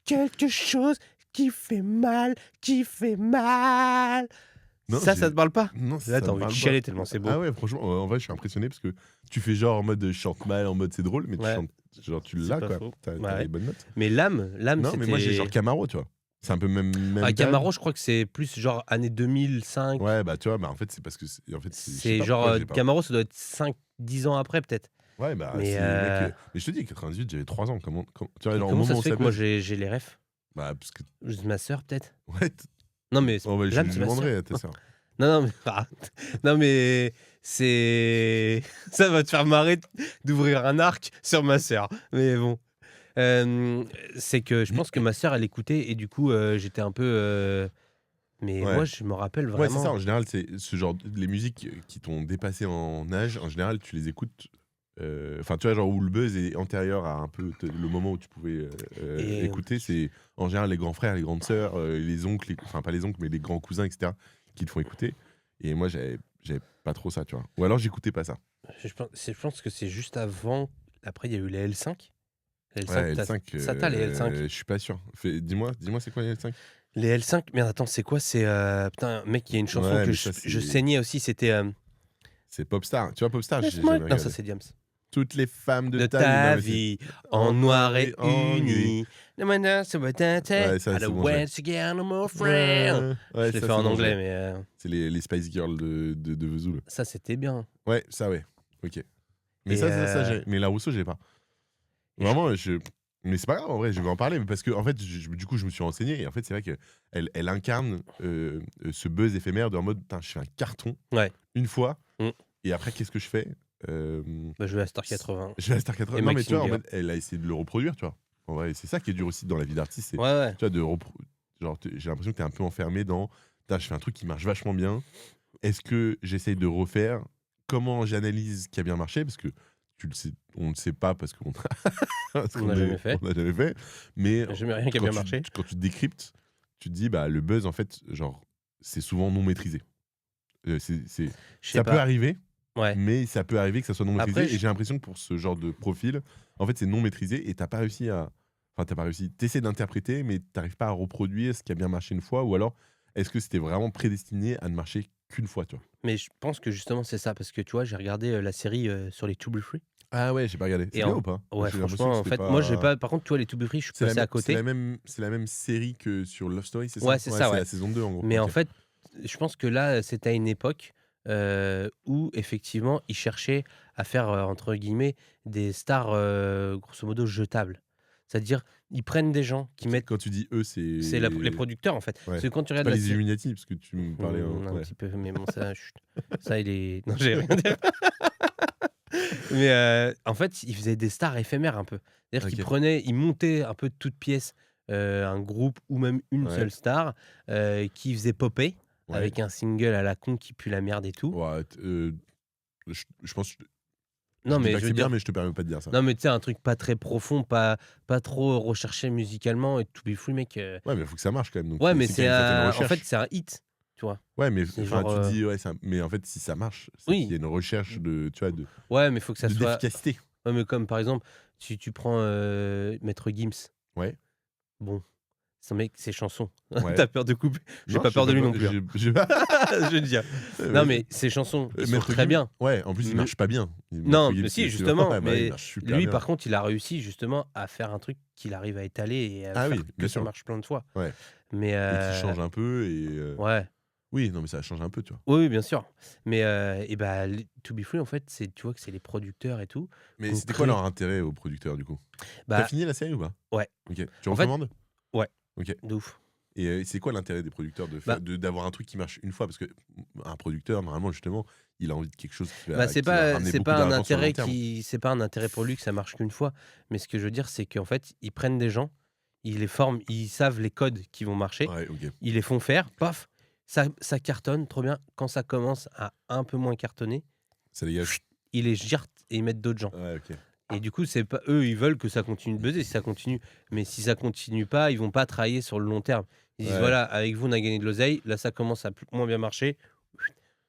quelque chose qui fait mal, qui fait mal. Non, Ça te parle pas? Non, Là, ça t'as me envie de parle chialer pas. tellement c'est beau. Ah ouais, franchement, en vrai, je suis impressionné parce que tu fais genre en mode je chante mal, en mode c'est drôle, mais tu Ouais. chantes, genre tu C'est l'as, pas quoi. faux. T'as Bah ouais. les bonnes notes. Mais Lame, Non, c'était... mais moi, j'ai genre Camaro, tu vois. C'est un peu même Ah, période. Camaro, je crois que c'est plus genre année 2005. Ouais, bah tu vois, bah en fait, c'est parce que. En fait, je sais C'est pas genre pourquoi j'ai pas. Camaro, ça doit être 5-10 ans après peut-être. Ouais, bah Mais, c'est. Mec, mais je te dis, 98, j'avais 3 ans. Tu vois, genre au comment ça moment se où fait que moi buzz. j'ai les refs? Bah, parce que. Juste ma sœur peut-être? Ouais, Non mais oh, bah, je Lame, lui c'est ma sœur. demanderai à ta sœur. Non mais non mais c'est ça va te faire marrer d'ouvrir un arc sur ma sœur. Mais bon. C'est que je pense que ma sœur elle écoutait et du coup j'étais un peu mais Ouais. moi je me rappelle Ouais, c'est ça. vraiment. En général, c'est ce genre. Les musiques qui t'ont dépassé en âge, en général, tu les écoutes. Enfin, tu vois, genre où le buzz est antérieur à un peu le moment où tu pouvais Et- écouter, c'est en général les grands frères, les grandes sœurs, les oncles, enfin pas les oncles, mais les grands cousins, etc., qui te font écouter. Et moi, j'avais pas trop ça, tu vois. Ou alors, j'écoutais pas ça. Je pense que c'est juste avant. Après, il y a eu les L5. Les L5, Ouais, L5. ça t'a les L5. Je suis pas sûr. Dis-moi, c'est quoi les L5? Les L5, merde, attends, c'est quoi? C'est. Putain, mec, il y a une chanson Ouais, que mais ça, je c'est- saignais aussi, c'était. C'est Popstar. Tu vois, Popstar, j'ai Laisse-moi- jamais Non, ça regardé. c'est Diams. Toutes les femmes de De ta ta vie. vie, en noir et en uni. Le matin, c'est what I take. Ouais, ça, I c'est don't bon, want to get no more friends. Ouais, Je l'ai ça, fait en c'est bon, anglais, j'ai. mais C'est les Spice Girls de Vesoul. ça c'était bien. Ouais, ça, ouais. Ok. Mais Et, ça, j'ai. Mais la Rousseau, j'ai pas. Et Vraiment, mais c'est pas grave, en vrai, je vais en parler. Parce que, en fait, du coup, je me suis renseigné. Et en fait, c'est vrai qu'elle incarne ce buzz éphémère de en mode, putain, je fais un carton Ouais. une fois. Mm. Et après, qu'est-ce que je fais? Bah, je vais à Star 80. Je vais à Star 80. Et Non, mais Maxime tu vois, en Guerre. mode, elle a essayé de le reproduire, tu vois. En vrai, c'est ça qui est dur aussi dans la vie d'artiste. C'est, Ouais, ouais. tu vois, genre, j'ai l'impression que t'es un peu enfermé dans, putain, je fais un truc qui marche vachement bien. Est-ce que j'essaye de refaire? Comment j'analyse ce qui a bien marché? Parce que tu le sais, on le sait pas parce qu'on parce On qu'on n'a jamais fait. on n'a jamais fait. Mais Il n'y a jamais rien qui a quand bien marché. quand tu décryptes, tu te dis, bah, le buzz, en fait, genre, c'est souvent non maîtrisé. Je sais Ça peut pas. arriver, Ouais. mais ça peut arriver que ça soit non maîtrisé. Après, Et j'ai l'impression que pour ce genre de profil, en fait, c'est non maîtrisé et t'as pas réussi à. Enfin, t'as pas réussi. T'essaies d'interpréter, mais t'arrives pas à reproduire ce qui a bien marché une fois. Ou alors, est-ce que c'était vraiment prédestiné à ne marcher qu'une fois, tu vois? mais je pense que justement c'est ça parce que tu vois, j'ai regardé la série sur les To Be Free Ah ouais, j'ai pas regardé. C'est et bien ou pas? Moi, ouais, j'ai l'impression franchement, que en c'était fait, moi j'ai pas. pas. Par contre, tu vois, les To Be Free, je suis passé à côté. C'est la même série que sur Love Story, c'est Ouais, ça? c'est Ouais, ça, c'est ouais. la saison 2 en gros. Mais en Ok. fait, je pense que là, c'était à une époque où effectivement, ils cherchaient à faire entre guillemets des stars grosso modo jetables. C'est-à-dire, ils prennent des gens qui mettent. Quand tu dis eux, C'est les c'est. producteurs en fait. Parce Ouais. que quand tu C'est regardes pas la les série. Illuminati, parce que tu me parlais. Un Ouais. petit peu, mais bon, ça, chut, ça il est. Non, j'ai rien dit. Mais en fait, ils faisaient des stars éphémères un peu. C'est-à-dire qu'ils Ok. prenaient, ils montaient un peu de toutes pièces un groupe ou même une Ouais. seule star qui faisait popper Ouais. avec un single à la con qui pue la merde et tout. Ouais, je pense. Je Non, dis mais pas je que veux c'est bien, dire, mais je te permets pas de dire ça. non, mais tu sais, un truc pas très profond, pas trop recherché musicalement et To Be Free, mec. Ouais, mais il faut que ça marche quand même. Donc Ouais, mais c'est c'est qu'il y a une certaine en recherche. fait, c'est un hit, tu vois. Ouais, mais C'est enfin, genre. tu dis, ouais, mais en fait, si ça marche, c'est qu'il y Oui, a une recherche de, tu vois, ouais, mais il faut que ça soit. d'efficacité. Ouais, mais comme par exemple, si tu prends Maître Gims, Ouais, bon, son mec, ses chansons. ouais. T'as peur de couper? J'ai Non, pas peur de lui non plus. j'ai pas. Je veux dire. Non, Vas-y. mais ses chansons, ils sont Maître très Gims, bien. ouais, en plus, il Mais marche pas bien. non, Maître Gims, mais si, c'est justement. ouais, bah, il Mais marche super lui, bien. par contre, il a réussi justement à faire un truc qu'il arrive à étaler et à Ah faire oui, que bien ça sûr. marche plein de fois. Ouais. Mais Et qui change un peu. Et ouais. oui, non, mais ça change un peu, tu vois. Oui, oui, bien sûr. Mais et bah, les To Be Free, en fait, tu vois que c'est les producteurs et tout Mais qu'on c'était quoi crée. leur intérêt aux producteurs, du coup? T'as Bah, fini la série ou pas? ouais. Ok. Tu En fait, recommandes? ouais, Ok. de ouf. Et c'est quoi l'intérêt des producteurs Bah, d'avoir un truc qui marche une fois? Parce que un producteur, normalement, justement, il a envie de quelque chose bah, qui va ramener c'est beaucoup pas un d'argent sur le long intérêt terme. c'est pas un intérêt pour lui que ça marche qu'une fois. Mais ce que je veux dire, c'est qu'en fait, ils prennent des gens, ils les forment, ils savent les codes qui vont marcher, Ouais, ok. ils les font faire, paf, ça cartonne, trop bien. Quand ça commence à un peu moins cartonner, Ça dégage. chut, ils les jirent et ils mettent d'autres gens. Ouais, ok. Et du coup, c'est pas eux, ils veulent que ça continue de buzzer si ça continue. Mais si ça continue pas, ils vont pas travailler sur le long terme. Ils disent Ouais. voilà, avec vous, on a gagné de l'oseille. Là, ça commence à moins bien marcher.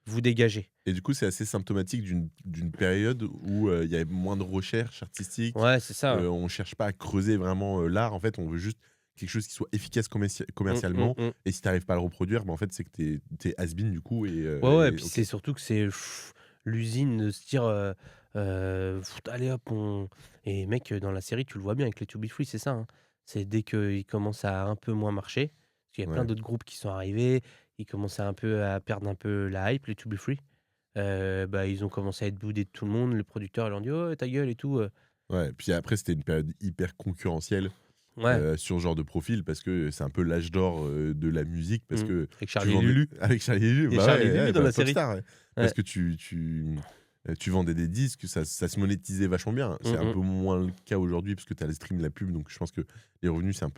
Vous dégagez. Et du coup, c'est assez symptomatique d'une période où il y avait moins de recherche artistique. Ouais, c'est ça. On cherche pas à creuser vraiment l'art. En fait, on veut juste quelque chose qui soit efficace commercialement. Mm. Et si tu n'arrives pas à le reproduire, bah, en fait, c'est que t'es has-been du coup. Ouais, ouais. Et Et puis ok. c'est surtout que c'est l'usine de se dire allez hop, Et mec, dans la série, tu le vois bien avec les To Be Free, c'est ça. Hein. C'est dès qu'ils commencent à un peu moins marcher, parce qu'il y a plein Ouais. d'autres groupes qui sont arrivés, ils commencent un peu à perdre un peu la hype, les To Be Free. Bah, ils ont commencé à être boudés de tout le monde. Le producteur, ils ont dit oh, ta gueule et tout. Ouais. Puis après, c'était une période hyper concurrentielle Ouais, sur ce genre de profil parce que c'est un peu l'âge d'or de la musique. Parce que avec tu Charlie et vendais- Lulu. Avec Charlie et Lulu. Et Bah Charlie et ouais, Lulu ouais, dans bah, la série. Popstar, ouais. Parce Ouais. que tu vendais des disques, ça se monétisait vachement bien. C'est un peu moins le cas aujourd'hui parce que tu as le stream, la pub, donc je pense que les revenus, c'est un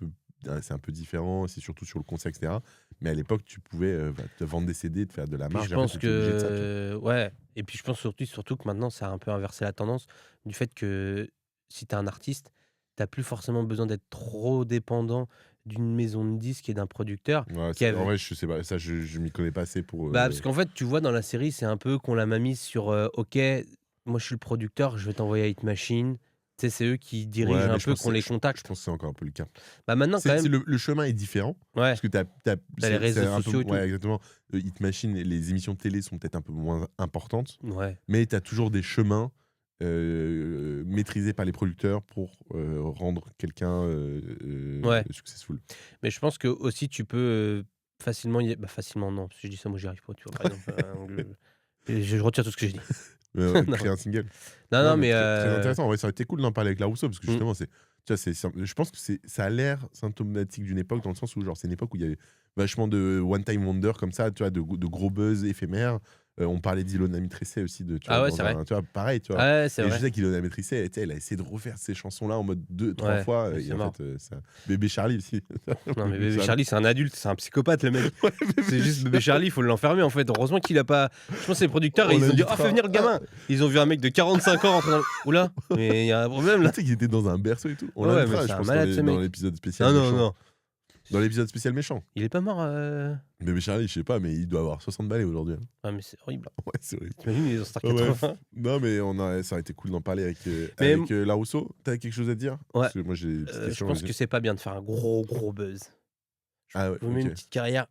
peu différent, c'est surtout sur le concert, etc. Mais à l'époque, tu pouvais te vendre des CD, te faire de la Puis marge. je Et après, pense t'étais obligé de ça, tu vois. que ouais, et puis je pense surtout que maintenant ça a un peu inversé la tendance du fait que si tu es un artiste, tu plus forcément besoin d'être trop dépendant d'une maison de disques et d'un producteur Ouais, qui en avait vrai, je sais pas, ça, je m'y connais pas assez pour. bah, parce qu'en fait, tu vois dans la série, c'est un peu qu'on l'a m'a mise sur OK, moi je suis le producteur, je vais t'envoyer à Hit Machine. Tu sais, c'est eux qui Ouais, dirigent mais un peu, qu'on les je contacte. pense que c'est encore un peu le cas. Bah, maintenant quand même Le chemin est différent. ouais, Parce que tu les réseaux un peu, sociaux et tout. ouais, exactement. Hit Machine, les émissions de télé sont peut-être un peu moins importantes, Ouais. mais tu as toujours des chemins maîtrisés par les producteurs pour rendre quelqu'un Ouais. successful. Mais je pense que aussi tu peux facilement facilement non, si je dis ça, moi j'y arrive pas, tu vois? Par exemple, je retire tout ce que j'ai dit. Non. Créer un single. Non, Non, non, mais mais très intéressant. En vrai, ça aurait été cool d'en parler avec Larousseau parce que mmh, justement, tu vois, je pense que ça a l'air symptomatique d'une époque dans le sens où genre c'est une époque où il y avait vachement de one time wonder comme ça, tu vois, de gros buzz éphémères On parlait d'Ilona Mitressé aussi, tu Ah vois, ouais, c'est vrai. tu vois, pareil, tu vois. Ouais, c'est Et je vrai. sais qu'Ilona Mitressé, elle a essayé de refaire ces chansons-là en mode 2-3 Ouais, fois. ouais, Et c'est en marrant. fait, ça... Bébé Charlie aussi. Non, mais Bébé Bébé Charlie, c'est un adulte, c'est un psychopathe, le mec. Ouais, C'est juste Bébé Charlie, il faut l'enfermer, en fait. Heureusement qu'il a pas. Je pense que les producteurs, On ils ont dit ah, l'invitera. fais venir le gamin. Ils ont vu un mec de 45 ans rentrer dans le. Oula, mais il y a un problème là. Tu sais qu'il était dans un berceau et tout. On Ouais, mais l'invitera, c'est je un pense, malade, ce dans mec. l'épisode spécial Non, non, méchant. non. Dans l'épisode spécial méchant. Il est pas mort. Bébé Charlie, je sais pas, mais il doit avoir 60 balais aujourd'hui. Hein. Ah, mais c'est horrible. Ouais, c'est horrible. T'imagines, il est dans Star Ouais, 80. Non, mais ça aurait été cool d'en parler avec, Mais avec Larousseau. T'as quelque chose à dire? Ouais. Parce que moi, j'ai des petites Je questions à pense poser. que c'est pas bien de faire un gros buzz. Ah ouais, Je mets une ok. petite carrière.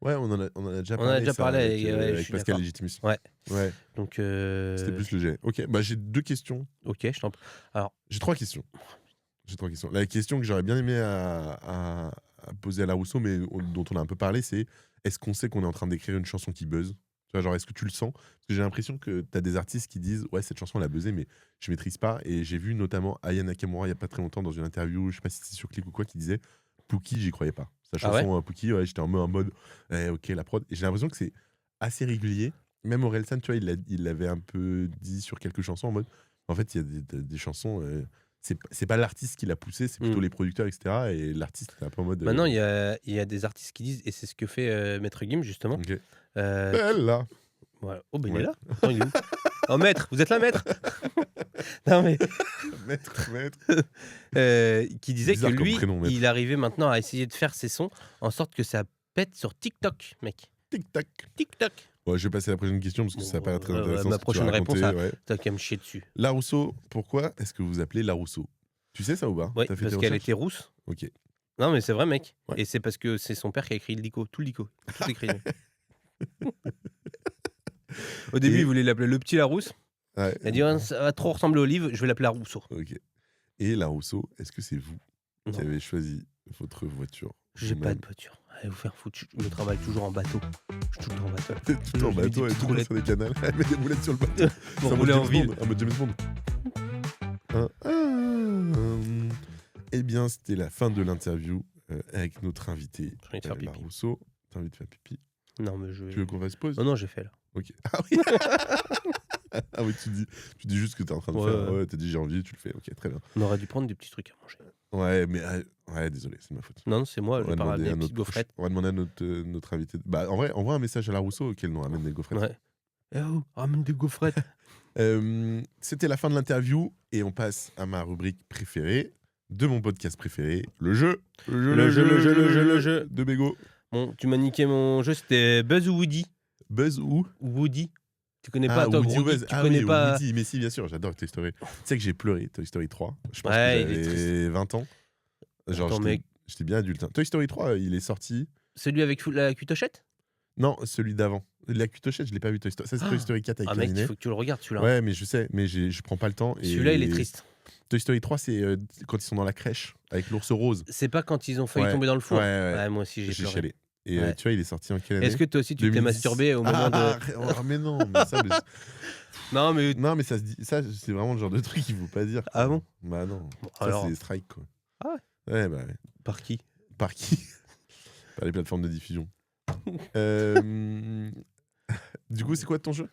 Ouais, on en a déjà On en parlé. a déjà ça, parlé avec, ouais, je avec suis Pascal d'accord. Légitimus. Ouais. Ouais, Donc, c'était plus le jet. Ok, bah j'ai 2 questions. ok, je t'en prie. Alors, J'ai 3 questions. La question que j'aurais bien aimé à poser à Larousseau, mais dont on a un peu parlé, c'est est-ce qu'on sait qu'on est en train d'écrire une chanson qui buzz? Tu vois, genre, est-ce que tu le sens? Parce que j'ai l'impression que tu as des artistes qui disent ouais, cette chanson elle a buzzé, mais je maîtrise pas. Et j'ai vu notamment Aya Nakamura il y a pas très longtemps dans une interview, je sais pas si c'était sur Click ou quoi, qui disait Pookie, j'y croyais pas. Sa Ah ouais chanson Pookie, ouais, j'étais en mode ok, la prod. Et j'ai l'impression que c'est assez régulier. Même Orelsan, tu vois, il l'avait un peu dit sur quelques chansons en mode en fait, il y a des chansons. C'est pas l'artiste qui l'a poussé, c'est plutôt les producteurs, etc. Et l'artiste, c'est un peu en mode. Maintenant, il y a des artistes qui disent, et c'est ce que fait Maître Gims, justement. Ok. euh, Elle, là. voilà. Oh, ben il Ouais. est là. Attends, il est où? Oh, maître, vous êtes là, maître? Non, mais. Maître. Qui disait que Bizarre comme lui, prénom, maître. il arrivait maintenant à essayer de faire ses sons en sorte que ça pète sur TikTok, mec. Tic-tac. TikTok. Ouais, je vais passer à la prochaine question parce que Bon, ça paraît très ouais, intéressant. ma ce que tu prochaine vas réponse, raconter, ouais. T'as qu'à me chier dessus. Larousseau, pourquoi est-ce que vous appelez Larousseau? Tu sais ça ou pas? Oui, T'as fait parce tes qu'elle recherches? était rousse. Ok. Non, mais c'est vrai, mec. Ouais. Et c'est parce que c'est son père qui a écrit le dico, tout le dico. Tout écrit. Au début, Et- il voulait l'appeler le petit Larousse. Ouais. Il a dit ah, ça va trop ressembler au livre, je vais l'appeler Larousseau. Ok. Et Larousseau, est-ce que c'est vous qui Non, avez choisi votre voiture? j'ai pas vous-même? de voiture. Allez vous faire foutre, je travaille toujours en bateau. Je suis tout le temps en bateau. T'es tout en Je mets des bateau et petites tout roulettes. sur des canals. Elle met des roulettes sur le bateau. Pour C'est en rouler mode en James ville. Bond, en mode James Bond. Eh bien, c'était la fin de l'interview avec notre invité, J'ai envie de faire pipi. Larousseau. T'as envie de faire pipi? Non, mais je. Tu veux qu'on fasse pause? Non, j'ai fait là. Ok. Ah oui. Ah oui, tu dis juste ce que t'es en train de Ouais, faire. ouais. Ouais, t'as dit j'ai envie, tu le fais. Ok, très bien. On aurait dû prendre des petits trucs à manger. Ouais, mais ouais, désolé, c'est de ma faute. Non, non, c'est moi, je On va vais pas demander ramener à des petites notre gaufrettes. on va demander à notre invité. Bah, en vrai, envoie un message à Larousseau auquel nous ramène des gaufrettes. Ouais. Eh oh, ramène des gaufrettes. C'était la fin de l'interview et on passe à ma rubrique préférée de mon podcast préféré, le jeu. Le jeu. De Bégo. Bon, tu m'as niqué mon jeu, c'était Buzz ou Woody? Buzz ou Woody. Tu connais pas, toi, Woody ou Woody, Buzz. tu Ah connais oui, pas. Woody, mais si, bien sûr, j'adore Toy Story. Tu sais que j'ai pleuré Toy Story 3. Je pense Ouais, que il est j'avais 20 ans. Genre, Attends, mec. j'étais bien adulte. hein. Toy Story 3, il est sorti. Celui avec la cuitochette? Non, celui d'avant. La cutochette, je l'ai pas vu Toy Story. Ça, c'est Toy Story 4 avec Ah, mec, Ninet. il faut que tu le regardes, celui-là. Ouais, mais je sais, mais je prends pas le temps. Et Celui-là, il est triste. Toy Story 3, c'est quand ils sont dans la crèche avec l'ours rose. C'est pas quand ils ont failli Ouais. tomber dans le four. Ouais. Moi aussi, j'ai J'ai pleuré. chialé. Et Ouais. tu vois, il est sorti en quelle année? Est-ce que toi aussi, tu t'es 2010. masturbé au moment de. Mais non, mais ça, Non, mais. non, mais ça se dit, ça, c'est vraiment le genre de truc qu'il faut pas dire. Ah bon? Bah non. Bon, Ça, alors, c'est strike, quoi. Ah ouais? Ouais, bah ouais. par qui? Par qui? Par les plateformes de diffusion. Du coup, c'est quoi ton jeu?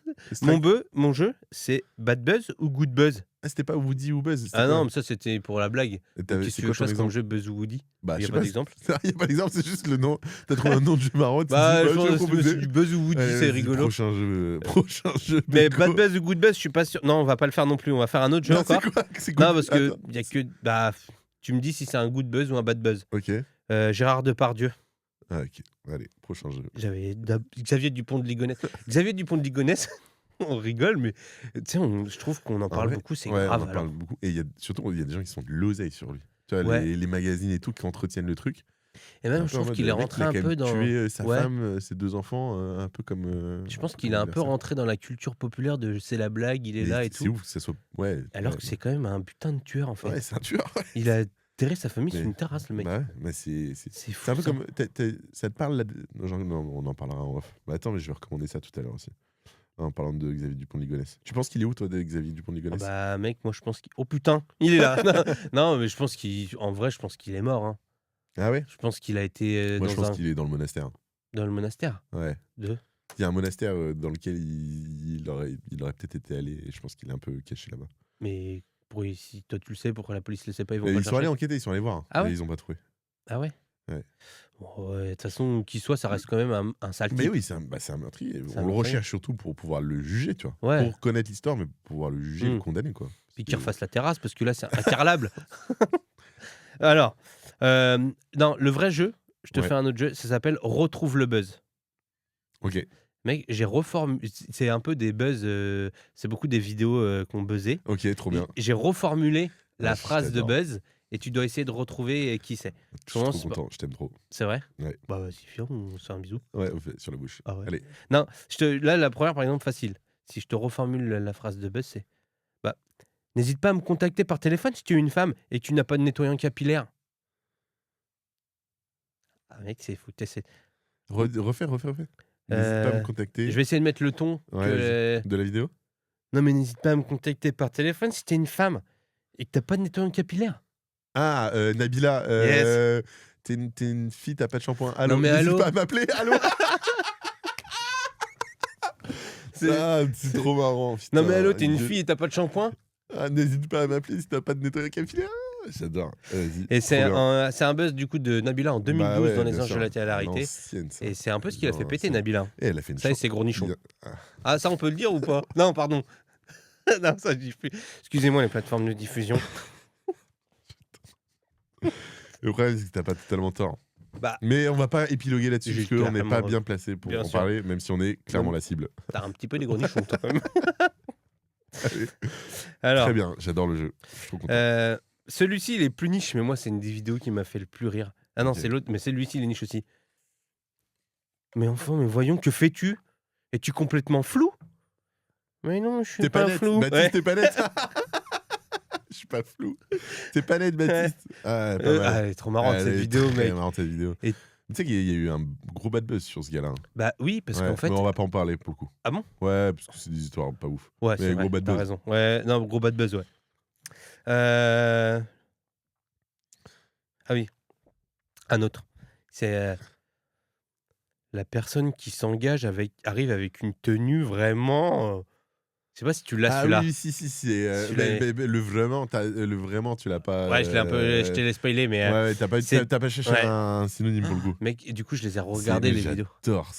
Mon jeu, c'est Bad Buzz ou Good Buzz? Ah, c'était pas Woody ou Buzz? c'était Ah quoi? non, mais ça, c'était pour la blague. Et Qu'est-ce que tu veux que je fasse comme jeu Buzz ou Woody? Bah, Il je y a sais pas pas. d'exemple? Il y a pas d'exemple, c'est juste le nom. T'as trouvé un nom de jeu marrant. tu te Bah, dis, je je vais pense que proposer. c'est du Buzz ou Woody, Allez, c'est vas-y, rigolo. Prochain jeu. Mais Béco. Bad Buzz ou Good Buzz, je suis pas sûr. Non, on va pas le faire non plus. On va faire un autre jeu Non, encore. c'est quoi? Non, parce que Attends. y a que. Bah, tu me dis si c'est un Good Buzz ou un Bad Buzz. Ok. Gérard Depardieu. Ah, ok. Allez, prochain jeu. J'avais Xavier Dupont de Ligonnès. Xavier Dupont de Ligonnès, on rigole, mais tu sais, je trouve qu'on en parle vrai, beaucoup, c'est Ouais, grave. on en parle alors. beaucoup. Et surtout, il y a des gens qui sont de l'oseille sur lui. Tu vois, Ouais. les magazines et tout qui entretiennent le truc. Et même, je trouve qu'il est rentré un peu dans. Tuer sa Ouais. femme, ses 2 enfants, un peu comme. Je pense qu'il est un peu rentré dans la culture populaire de c'est la blague, il est là et C'est tout. ouf que ça soit. Ouais. Alors que c'est quand même un putain de tueur en fait. Ouais, c'est un tueur. Ouais. Il a terré sa famille sur Mais- une terrasse, le mec. Bah ouais, mais c'est. C'est fou. C'est un peu ça. comme. Ça te parle là. Non, on en parlera en off. Bah attends, mais je vais recommander ça tout à l'heure aussi. En parlant de Xavier Dupont de Ligonnès. Tu penses qu'il est où, toi, de Xavier Dupont de Ah Ligonnès? bah mec, moi je pense qu'il. Oh putain, il est là. Non, mais je pense qu'en vrai, je pense qu'il est mort. Hein. Ah ouais? Je pense qu'il a été Moi, je pense dans qu'il est dans le monastère. le monastère. Ouais. De. Il y a un monastère dans lequel il aurait peut-être été allé, et je pense qu'il est un peu caché là-bas. Mais si toi tu le sais, pourquoi la police le sait pas, ils vont Et pas ils le sont allés chercher? enquêter, ils sont allés voir, Ah et ouais? ils ont pas trouvé. Ah ouais? Ouais. Bon, ouais, de toute façon, qui soit, ça reste quand même un sale Mais type. oui, c'est un meurtrier. C'est On un le meurtrier. recherche surtout pour pouvoir le juger, tu vois. Ouais. Pour connaître l'histoire, mais pour pouvoir le juger et le Mmh. condamner, quoi. Puis qu'il refasse la terrasse parce que là, c'est incarrelable. Alors, non, le vrai jeu, je te Ouais. fais un autre jeu, ça s'appelle Retrouve le buzz. Ok, Mec, j'ai reformulé. C'est un peu des buzz, c'est beaucoup des vidéos qui ont buzzé. ok, trop bien. J'ai reformulé la Ah, phrase de j'adore. buzz et tu dois essayer de retrouver qui c'est. Je suis trop Commence par- content, je t'aime trop. C'est vrai? Ouais. Bah vas-y, viens, on se fait un bisou. Ouais, on fait sur la bouche. Ah ouais? Allez. Non, là, la première, par exemple, facile. Si je te reformule la phrase de buzz, c'est bah, n'hésite pas à me contacter par téléphone si tu es une femme et que tu n'as pas de nettoyant capillaire. Ah mec, c'est fou. Refais. N'hésite pas à me Euh, contacter. Je vais essayer de mettre le ton. Ouais, de la vidéo. Non, mais n'hésite pas à me contacter par téléphone si tu es une femme et que tu n'as pas de nettoyant capillaire. Ah, Nabila, Yes. t'es une fille, t'as pas de shampoing. Allô, Non, mais n'hésite allô. pas à m'appeler. Allô. Ah, c'est trop marrant. Putain. Non, mais allô, t'es une fille et t'as pas de shampoing. Ah, n'hésite pas à m'appeler si t'as pas de nettoyage capillaire. J'adore. Vas-y. Et c'est trop bien. un buzz du coup de Nabila en 2012 Bah ouais, dans les bien anges sûr. de la télé-réalité. L'ancienne, ça. Et c'est un peu ce qu'il a fait péter L'ancienne. Nabila. Et elle a fait une Ça et chanson. ses gros nichons. Bien. Ah. Ah, ça on peut le dire ou pas? Non, pardon. Non, ça je dis plus. Excusez-moi les plateformes de diffusion. Le problème, c'est que t'as pas totalement tort. Bah, Mais on va pas épiloguer là-dessus J'ai parce qu'on n'est pas carrément- bien placé pour Bien en sûr. parler, même si on est clairement Non. la cible. t'as un petit peu des gros nichons toi quand même. Allez. Alors, Très bien, j'adore le jeu. Je suis trop content. celui-ci il est plus niche, mais moi c'est une des vidéos qui m'a fait le plus rire. Ah non, Ok. c'est l'autre, mais celui-ci il est niche aussi. Mais enfin, mais voyons, que fais-tu? Es-tu complètement flou? Mais non, je suis T'es pas pas net, flou. Baptiste, Ouais. t'es pas net. Je suis pas flou. T'es pas net, Baptiste. Ah, pas mal. Elle est trop marrante Elle cette est vidéo, très mec. marrante, cette vidéo. Et- Tu sais qu'il y a eu un gros bad buzz sur ce gars-là. Hein. Bah oui, parce Ouais, qu'en fait. mais on va pas en parler pour le coup. Ah bon? Ouais, parce que c'est des histoires pas ouf. Ouais, Mais c'est gros vrai, bad t'as buzz. raison. Ouais, non, gros bad buzz, ouais. Ah oui, un autre. C'est la personne qui s'engage arrive avec une tenue vraiment. Je sais pas si tu l'as Ah celui-là. oui, si, c'est. Celui-là Le vraiment, tu l'as pas. Ouais, je t'ai spoilé, mais. Ouais, t'as c'est- pas cherché ouais. un synonyme pour le coup. Mec, et du coup, je les ai regardées les vidéos. J'adore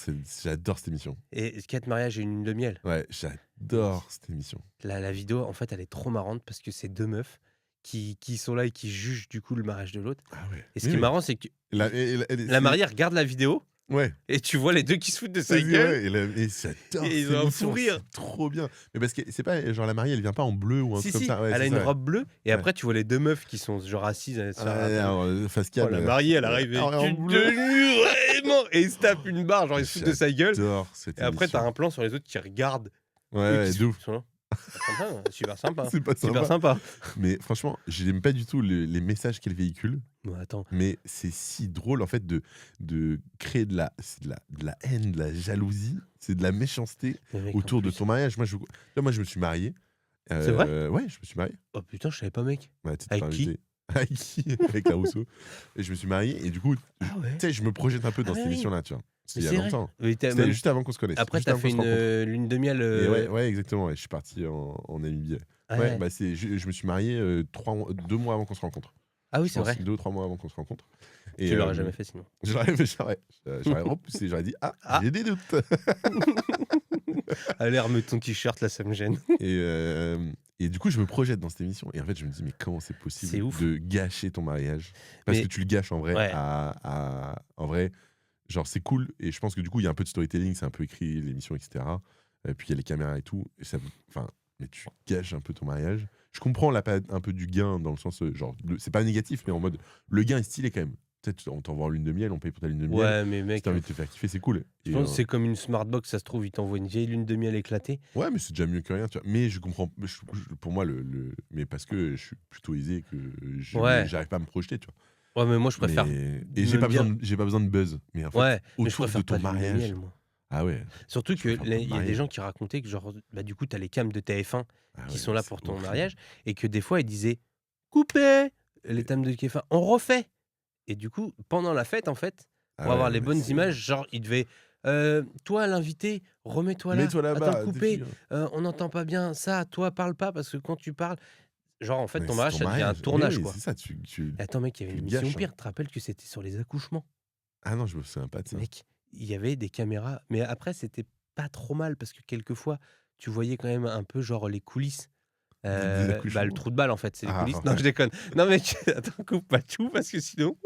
cette émission. Et 4 mariages et une lune de miel. Ouais, j'adore cette émission. La vidéo, en fait, elle est trop marrante parce que c'est deux meufs qui sont là et qui jugent du coup le mariage de l'autre. Ah ouais. Et ce qui est marrant, c'est que La la mariée regarde la vidéo Ouais. et tu vois les deux qui se foutent de sa Ouais, gueule. et j'adore. Et ils cette ont un émission, fou rire. c'est trop bien. Mais parce que c'est pas genre la mariée, elle vient pas en bleu ou un Si, truc si, comme ça. Ouais, elle a c'est une ça. robe bleue et Ouais. après tu vois les deux meufs qui sont genre assises sur la table. Alors, face cam. Oh, la mariée, elle arrive en avec une bleu. tenue vraiment et il se tape une barre, genre il se fout de sa gueule. J'adore cette Et après émission. t'as un plan sur les autres qui regardent. Ouais, eux ouais, qui se de ouf. foutent, ils sont là. Super sympa. C'est pas Super sympa. sympa. Mais franchement, j'aime pas du tout les messages qu'elle véhicule. Non, attends. Mais c'est si drôle en fait de créer de la haine, de la jalousie, c'est de la méchanceté Mais mec, autour en de plus- ton mariage. Moi, je me suis marié. C'est vrai Ouais, je me suis marié. Oh putain, je savais pas, mec. Ouais, tu sais, Avec t'es qui invité. Avec qui Avec la Rousseau. Et je me suis marié et du coup, tu Ah ouais. sais, je me projette un peu dans Ah cette oui. émission-là, tu vois. C'était Mais il y c'est a vrai. longtemps. Oui, t'as C'était même- juste avant qu'on se connaisse. Après, juste t'as avant fait qu'on se rencontre. une lune de miel. Et ouais, exactement. Et je suis parti en Namibie. Ah Ouais, ouais. bah je me suis marié 2 mois avant qu'on se rencontre. Ah oui, Je c'est pense vrai. 2 ou 3 mois avant qu'on se rencontre. Et, Tu l'aurais jamais fait sinon. J'aurais repoussé, j'aurais dit Ah. j'ai des doutes. Allez, remets ton t-shirt, là, ça me gêne. Et du coup, je me projette dans cette émission. Et en fait, je me dis, mais comment c'est possible C'est ouf. de gâcher ton mariage? Parce Mais- que tu le gâches en vrai. Ouais. En vrai, genre, c'est cool. Et je pense que du coup, il y a un peu de storytelling, c'est un peu écrit, l'émission, etc. Et puis, il y a les caméras et tout. Et enfin, mais tu gâches un peu ton mariage. Je comprends un peu du gain dans le sens, genre, c'est pas négatif, mais en mode, le gain est stylé quand même. Peut-être on t'envoie en lune de miel, on paye pour ta lune de miel. Ouais, mais Si mec, t'as envie de te faire kiffer, c'est cool. je Et, pense que c'est comme une smartbox, ça se trouve, il t'envoie une vieille lune de miel éclatée. ouais, mais c'est déjà mieux que rien, tu vois. Mais je comprends. Pour moi, mais parce que je suis plutôt aisé que Ouais. j'arrive pas à me projeter, tu vois. Ouais, mais moi, je préfère. Et j'ai me pas, dire- j'ai pas besoin de buzz. Mais en fait, Ouais, mais je autour préfère de ton pas de lune de mariage. miel, moi. Ah ouais. Surtout Je qu'il préfère pas de y a des mariage. gens qui racontaient que, genre, bah, du coup, t'as les cams de TF1 Ah qui ouais, sont là c'est pour ton horrible. mariage et que des fois, ils disaient coupez les cams de TF1, on refait. Et du coup, pendant la fête, en fait, pour Ah avoir ouais, les mais bonnes c'est- images, genre, ils devaient toi l'invité, remets-toi là, Mets-toi là-bas, attends coupé, défile. on n'entend pas bien ça, toi parle pas parce que quand tu parles genre en fait Mais ton c'est mariage ton ça devient un mariage. tournage Oui, quoi. c'est ça, tu Et attends mec, il y avait tu une émission gâches, hein. pire, tu te rappelles que c'était sur les accouchements? Ah non, je me souviens pas de ça. Mec, il y avait des caméras, mais après c'était pas trop mal parce que quelquefois, tu voyais quand même un peu genre les coulisses. Des Bah, le accouchements? trou de balle en fait, c'est les Ah coulisses. Non ouais. je déconne. Non mec, attends coupe pas tout parce que sinon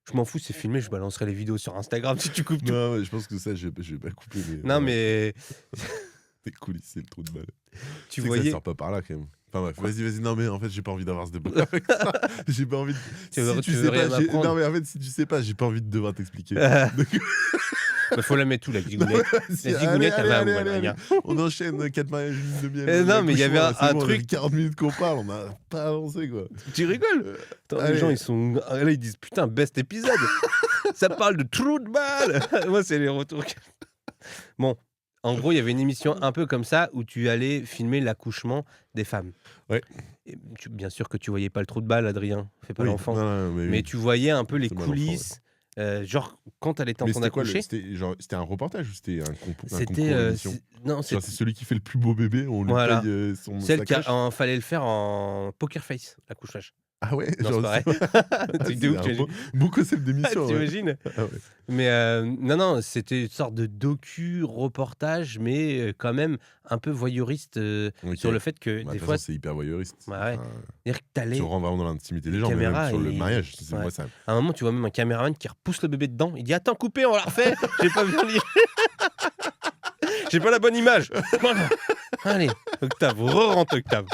je m'en fous, c'est filmé, je balancerai les vidéos sur Instagram si tu coupes tout. Non, ouais, je pense que ça, je vais pas couper, mais Non ouais, mais les coulisses, c'est le trou de balle. tu Tu sais que ça voyais sort pas par là quand même. Enfin bref, vas-y. Non mais en fait, j'ai pas envie d'avoir ce débat avec ça. J'ai pas envie de... Tu veux- Si tu tu veux sais rien pas, m'apprendre non mais en fait, si tu sais pas, j'ai pas envie de devoir t'expliquer. bah, faut la mettre tout la zigounette. La zigounette, elle va où Adrien? On enchaîne 4 mariages, une demi-heure. Non mais il y avait un bon, truc, 40 minutes qu'on parle, on a pas avancé quoi. tu rigoles? Attends, les Allez. gens ils sont là ils disent putain best épisode. Ça parle de trou de balle. Moi c'est les retours. Bon, en gros, il y avait une émission un peu comme ça où tu allais filmer l'accouchement des femmes. Ouais. Et bien sûr que tu voyais pas le trou de balle, Adrien, fais pas Oui, l'enfant. non, Mais oui. tu voyais un peu les C'est moi l'enfant, ouais. coulisses, genre quand elle était en Mais train c'était quoi d'accoucher. c'était un reportage ou c'était un concours C'était d'émission? non, Genre, c'est c'est celui qui fait le plus beau bébé, on lui Voilà. paye son celle sa qui crèche? fallait le faire en poker face, l'accouchage. Ah ouais? Non, Genre, c'est pas vrai. Ah, Truc c'est de ouf, un t'imagines? beau concept d'émission, ouais. T'imagines? Ah ouais. Mais non, c'était une sorte de docu-reportage, mais quand même un peu voyeuriste OK. sur le fait que Bah, de des toute fois, façon, c'est hyper voyeuriste. bah ouais, Enfin, c'est-à-dire que tu t'allais rentres vraiment dans l'intimité des les gens, mais même caméras sur le et mariage. ouais. Moi, ça... À un moment, tu vois même un caméraman qui repousse le bébé dedans. Il dit attends, coupez, on la refait. J'ai pas bien lire. J'ai pas la bonne image. Voilà. Allez, Octave, re-rentre Octave.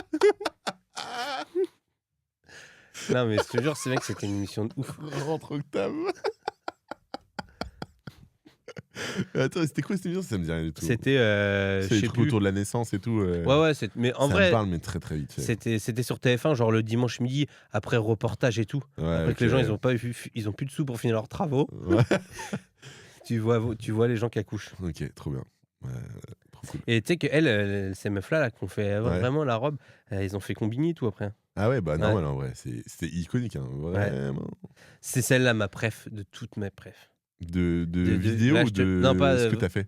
Non mais je te jure, c'est vrai que c'était une émission de ouf. Rentre Octave. Attends, c'était quoi cette émission? Ça me dit rien du tout. C'était, C'est je les sais trucs plus. autour de la naissance et tout. Ouais, ouais, mais en Ça me vrai, parle, mais très très vite fait. c'était sur TF1, genre le dimanche midi, après reportage et tout. Ouais, Après ok, que les gens, ouais. ils ont plus de sous pour finir leurs travaux. Ouais. Tu vois les gens qui accouchent. Ok, trop bien. Ouais, trop cool. Et tu sais que ces meufs là, qui ont fait Ouais. vraiment la robe, ils ont fait combiner tout après. Ah ouais, bah Ouais. normal en vrai. C'était iconique, hein, vraiment. C'est celle-là ma préf de toutes mes préf. De De vidéo là, ou je te- de non, pas, ce que t'as fait?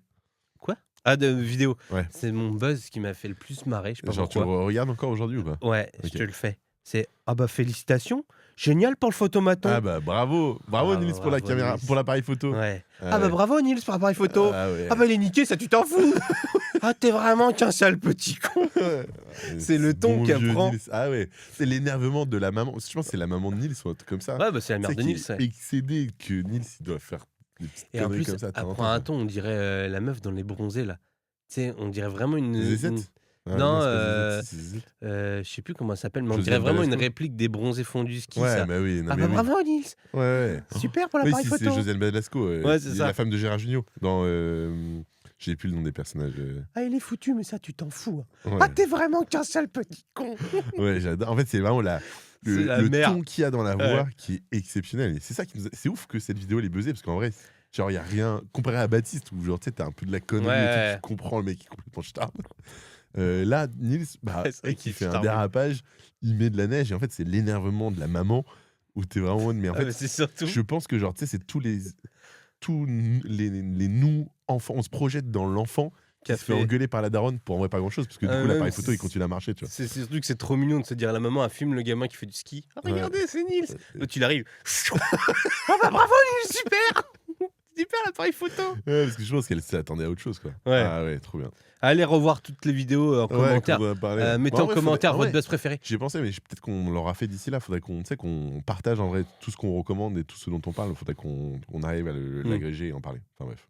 Quoi? Ah, de vidéo. Ouais. C'est mon buzz qui m'a fait le plus marrer, je sais pas Genre, tu le pourquoi. regardes encore aujourd'hui ou pas? Ouais, Ok. je te le fais. C'est ah bah félicitations, génial pour le photomaton. Ah bah bravo Nils pour la bravo, caméra, Nils. pour l'appareil photo. Ouais. Ah Ah bah ouais. bravo Nils pour l'appareil photo. Ah ouais. Ah bah il est niqué, ça tu t'en fous. Ah t'es vraiment qu'un sale petit con. C'est le ton bon qui vieux apprend. Nils. Ah ouais, c'est l'énervement de la maman. Je pense que c'est la maman de Nils ou un truc comme ça. Ouais bah c'est la mère Tu sais, de qui Nils. est Ouais. excédé que Nils il doit faire des petites Et en conneries plus, comme ça. de temps en après temps, un quoi. ton, on dirait la meuf dans les bronzés là. Tu sais, on dirait vraiment une. Zézette? Ah Non, c'est pas Zézette, c'est Zézette. je sais plus comment ça s'appelle, mais on Josiane dirait vraiment une Balasco. réplique des bronzés fondus ski. Ouais, Ça. bah oui. Non, Ah mais bah oui. bravo Nils. Ouais, ouais. Super pour Oui, l'appareil si, c'est photo. Josiane Balasco. Ouais, c'est Il est ça. la femme de Gérard Jugnot dans. J'ai plus le nom des personnages. Ah il est foutu, mais ça tu t'en fous. Hein. Ouais. Ah t'es vraiment qu'un sale petit con. Ouais, j'adore. En fait, c'est vraiment C'est la le merde. ton qu'il y a dans la voix qui est exceptionnel. Et c'est ça qui nous c'est ouf que cette vidéo elle est buzzée parce qu'en vrai, genre, il y a rien comparé à Baptiste où genre tu sais t'as un peu de la connerie et Ouais. tout, tu comprends le mec qui est complètement stard. Là, Nils, bah, Ouais, c'est vrai il qu'il est fait un starbé. dérapage, il met de la neige et en fait c'est l'énervement de la maman où t'es vraiment en mode, mais en Ah, fait mais c'est surtout. je pense que genre tu sais c'est tous les nous enfants, on se projette dans l'enfant qui se fait engueuler par la daronne pour en vrai pas grand chose parce que du coup même l'appareil photo il c'est- continue à marcher, tu vois. C'est surtout que c'est trop mignon de se dire la maman elle filme le gamin qui fait du ski. Ah, Ouais. regardez, c'est Nils. L'autre il arrive. Ah bah bravo Nils, super. Super l'appareil photo. Ouais, parce que je pense qu'elle s'attendait à autre chose quoi. Ouais. Ah ouais, trop bien. Allez revoir toutes les vidéos en commentaire. qu'on en a parlé. Mettez Bah, en vrai, commentaire faudrait- votre buzz préféré. J'y ai pensé, mais peut-être qu'on l'aura fait d'ici là. Faudrait qu'on, tu sais, qu'on partage en vrai tout ce qu'on recommande et tout ce dont on parle. Faudrait qu'on arrive à l'agréger et en parler. Enfin bref.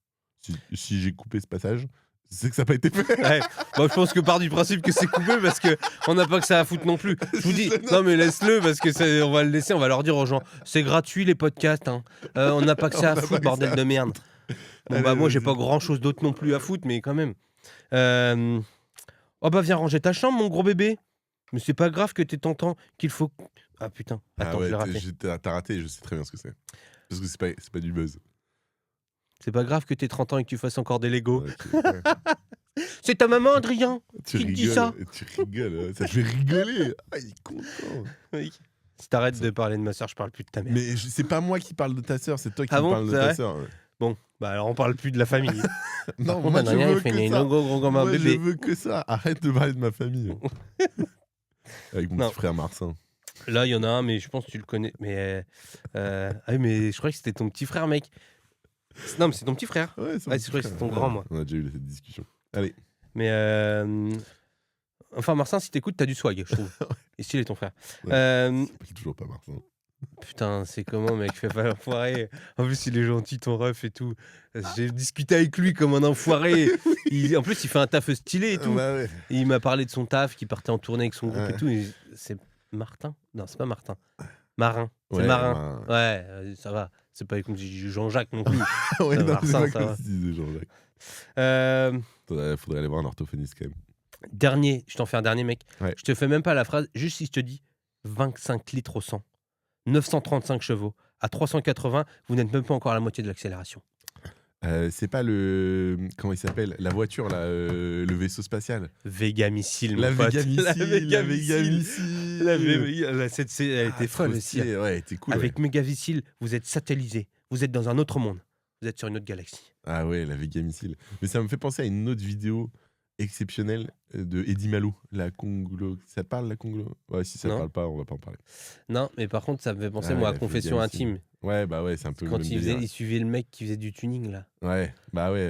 Si j'ai coupé ce passage, c'est que ça n'a pas été fait. Ouais. Bon, je pense que part du principe que c'est coupé parce que on n'a pas que ça à foutre non plus. Je vous dis, non mais laisse-le parce que on va le laisser, on va leur dire aux gens, c'est gratuit les podcasts. Hein. On n'a pas que ça à On n'a pas foutre, que bordel ça à de merde. Bon Allez, bah moi j'ai vas-y. pas grand-chose d'autre non plus à foutre, mais quand même. Oh bah viens ranger ta chambre mon gros bébé. Mais c'est pas grave que t'es tentant qu'il faut. Ah putain, attends, je l'ai raté. T'as raté, je sais très bien ce que c'est. Parce que c'est pas du buzz. C'est pas grave que t'aies 30 ans et que tu fasses encore des Lego. Ouais, ouais. C'est ta maman Adrien Tu qui te dit rigoles, ça. tu rigoles, ça fait rigoler. Ah, il est content. Oui. Si t'arrêtes de parler de ma soeur, je parle plus de ta mère. Mais c'est pas moi qui parle de ta sœur, c'est toi qui Ah me bon, parles de c'est ta vrai sœur. Bon, bah alors on parle plus de la famille. Non, Par moi contre, je Adrien, il veux fait que une ça. gros comme un Moi je bébé. veux que ça. Arrête de parler de ma famille. Avec mon Non. petit frère Marcin. Là, il y en a un, mais je pense que tu le connais. Mais, ah oui, mais je croyais que c'était ton petit frère, mec. Non, mais c'est ton petit frère. Ouais, c'est Ouais, mon je petit croyais que frère. c'était ton grand, moi. On a déjà eu cette discussion. Allez. Mais, enfin, Marcin, si t'écoutes, t'as du swag, je trouve. Et stylé, ton frère. Ouais. Euh, Ça s'appelle toujours pas Marcin. Putain, c'est comment, mec, fais pas l'enfoiré. En plus, il est gentil, ton ref et tout. J'ai discuté avec lui comme un enfoiré. En plus, il fait un taf stylé et tout. Bah ouais. Et il m'a parlé de son taf, qui partait en tournée avec son groupe et Ouais. tout. Et c'est Martin? Non, c'est pas Martin. Marin. C'est Ouais, Marin. Ouais, ça va. C'est pas comme si je dis Jean-Jacques non plus. Ouais, non, c'est Marcin, pas ça comme va. si tu disais Jean-Jacques. Euh, Faudrait aller voir un orthophoniste quand même. Dernier, je t'en fais un dernier, mec. Ouais. Je te fais même pas la phrase, juste si je te dis 25 litres au 100, 935 chevaux, à 380, vous n'êtes même pas encore à la moitié de l'accélération. C'est pas le. Comment il s'appelle? La voiture, là, le vaisseau spatial. Vega Missile, La mon pote. Vega Missile. La Vega Missile. La Vega- la 7C, elle était Trop folle aussi. stylé, ouais, elle était cool. Avec ouais. Mega Missile, vous êtes satellisé. Vous êtes dans un autre monde. Vous êtes sur une autre galaxie. Ah ouais, la Vega Missile. Mais ça me fait penser à une autre vidéo exceptionnelle de Eddie Malo. La Conglo. Ça te parle, la Conglo? Ouais, si ça te Non. parle pas, on va pas en parler. Non, mais par contre, ça me fait penser, Ah moi, ouais, à la Confession Vega Missile. Intime. Ouais, bah ouais, c'est un peu le Quand même il délire. suivait le mec qui faisait du tuning, là. Ouais, bah ouais.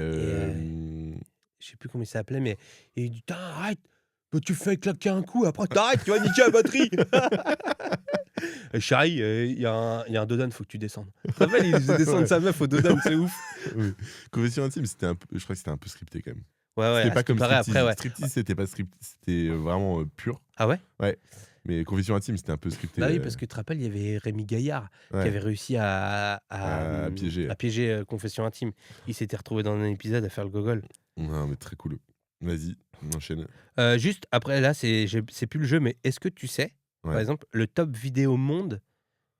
Je sais plus comment il s'appelait, mais il dit Tain, arrête, bah, tu fais claquer un coup, après t'arrêtes, tu vas niquer la batterie. Et Charlie, il y a un Dodan, faut que tu descendes. Tu te rappelles, il faisait descendre Ouais. sa meuf au Dodan, c'est ouf. Oui. Confession intime, c'était un peu, je crois que c'était un peu scripté quand même. Ouais, ouais, C'était pas à ce qui comme paraît, striptease. après, ouais. Striptease, c'était pas scripté, c'était vraiment pur. Ah ouais? Mais confession intime, c'était un peu scripté. Bah oui, parce que tu te rappelles, il y avait Rémi Gaillard ouais. qui avait réussi à piéger Confession Intime. Il s'était retrouvé dans un épisode à faire le gogol. Non, mais très cool. Vas-y, on enchaîne. Juste après, là, c'est plus le jeu, mais est-ce que tu sais, par Ouais. exemple, le top vidéo monde,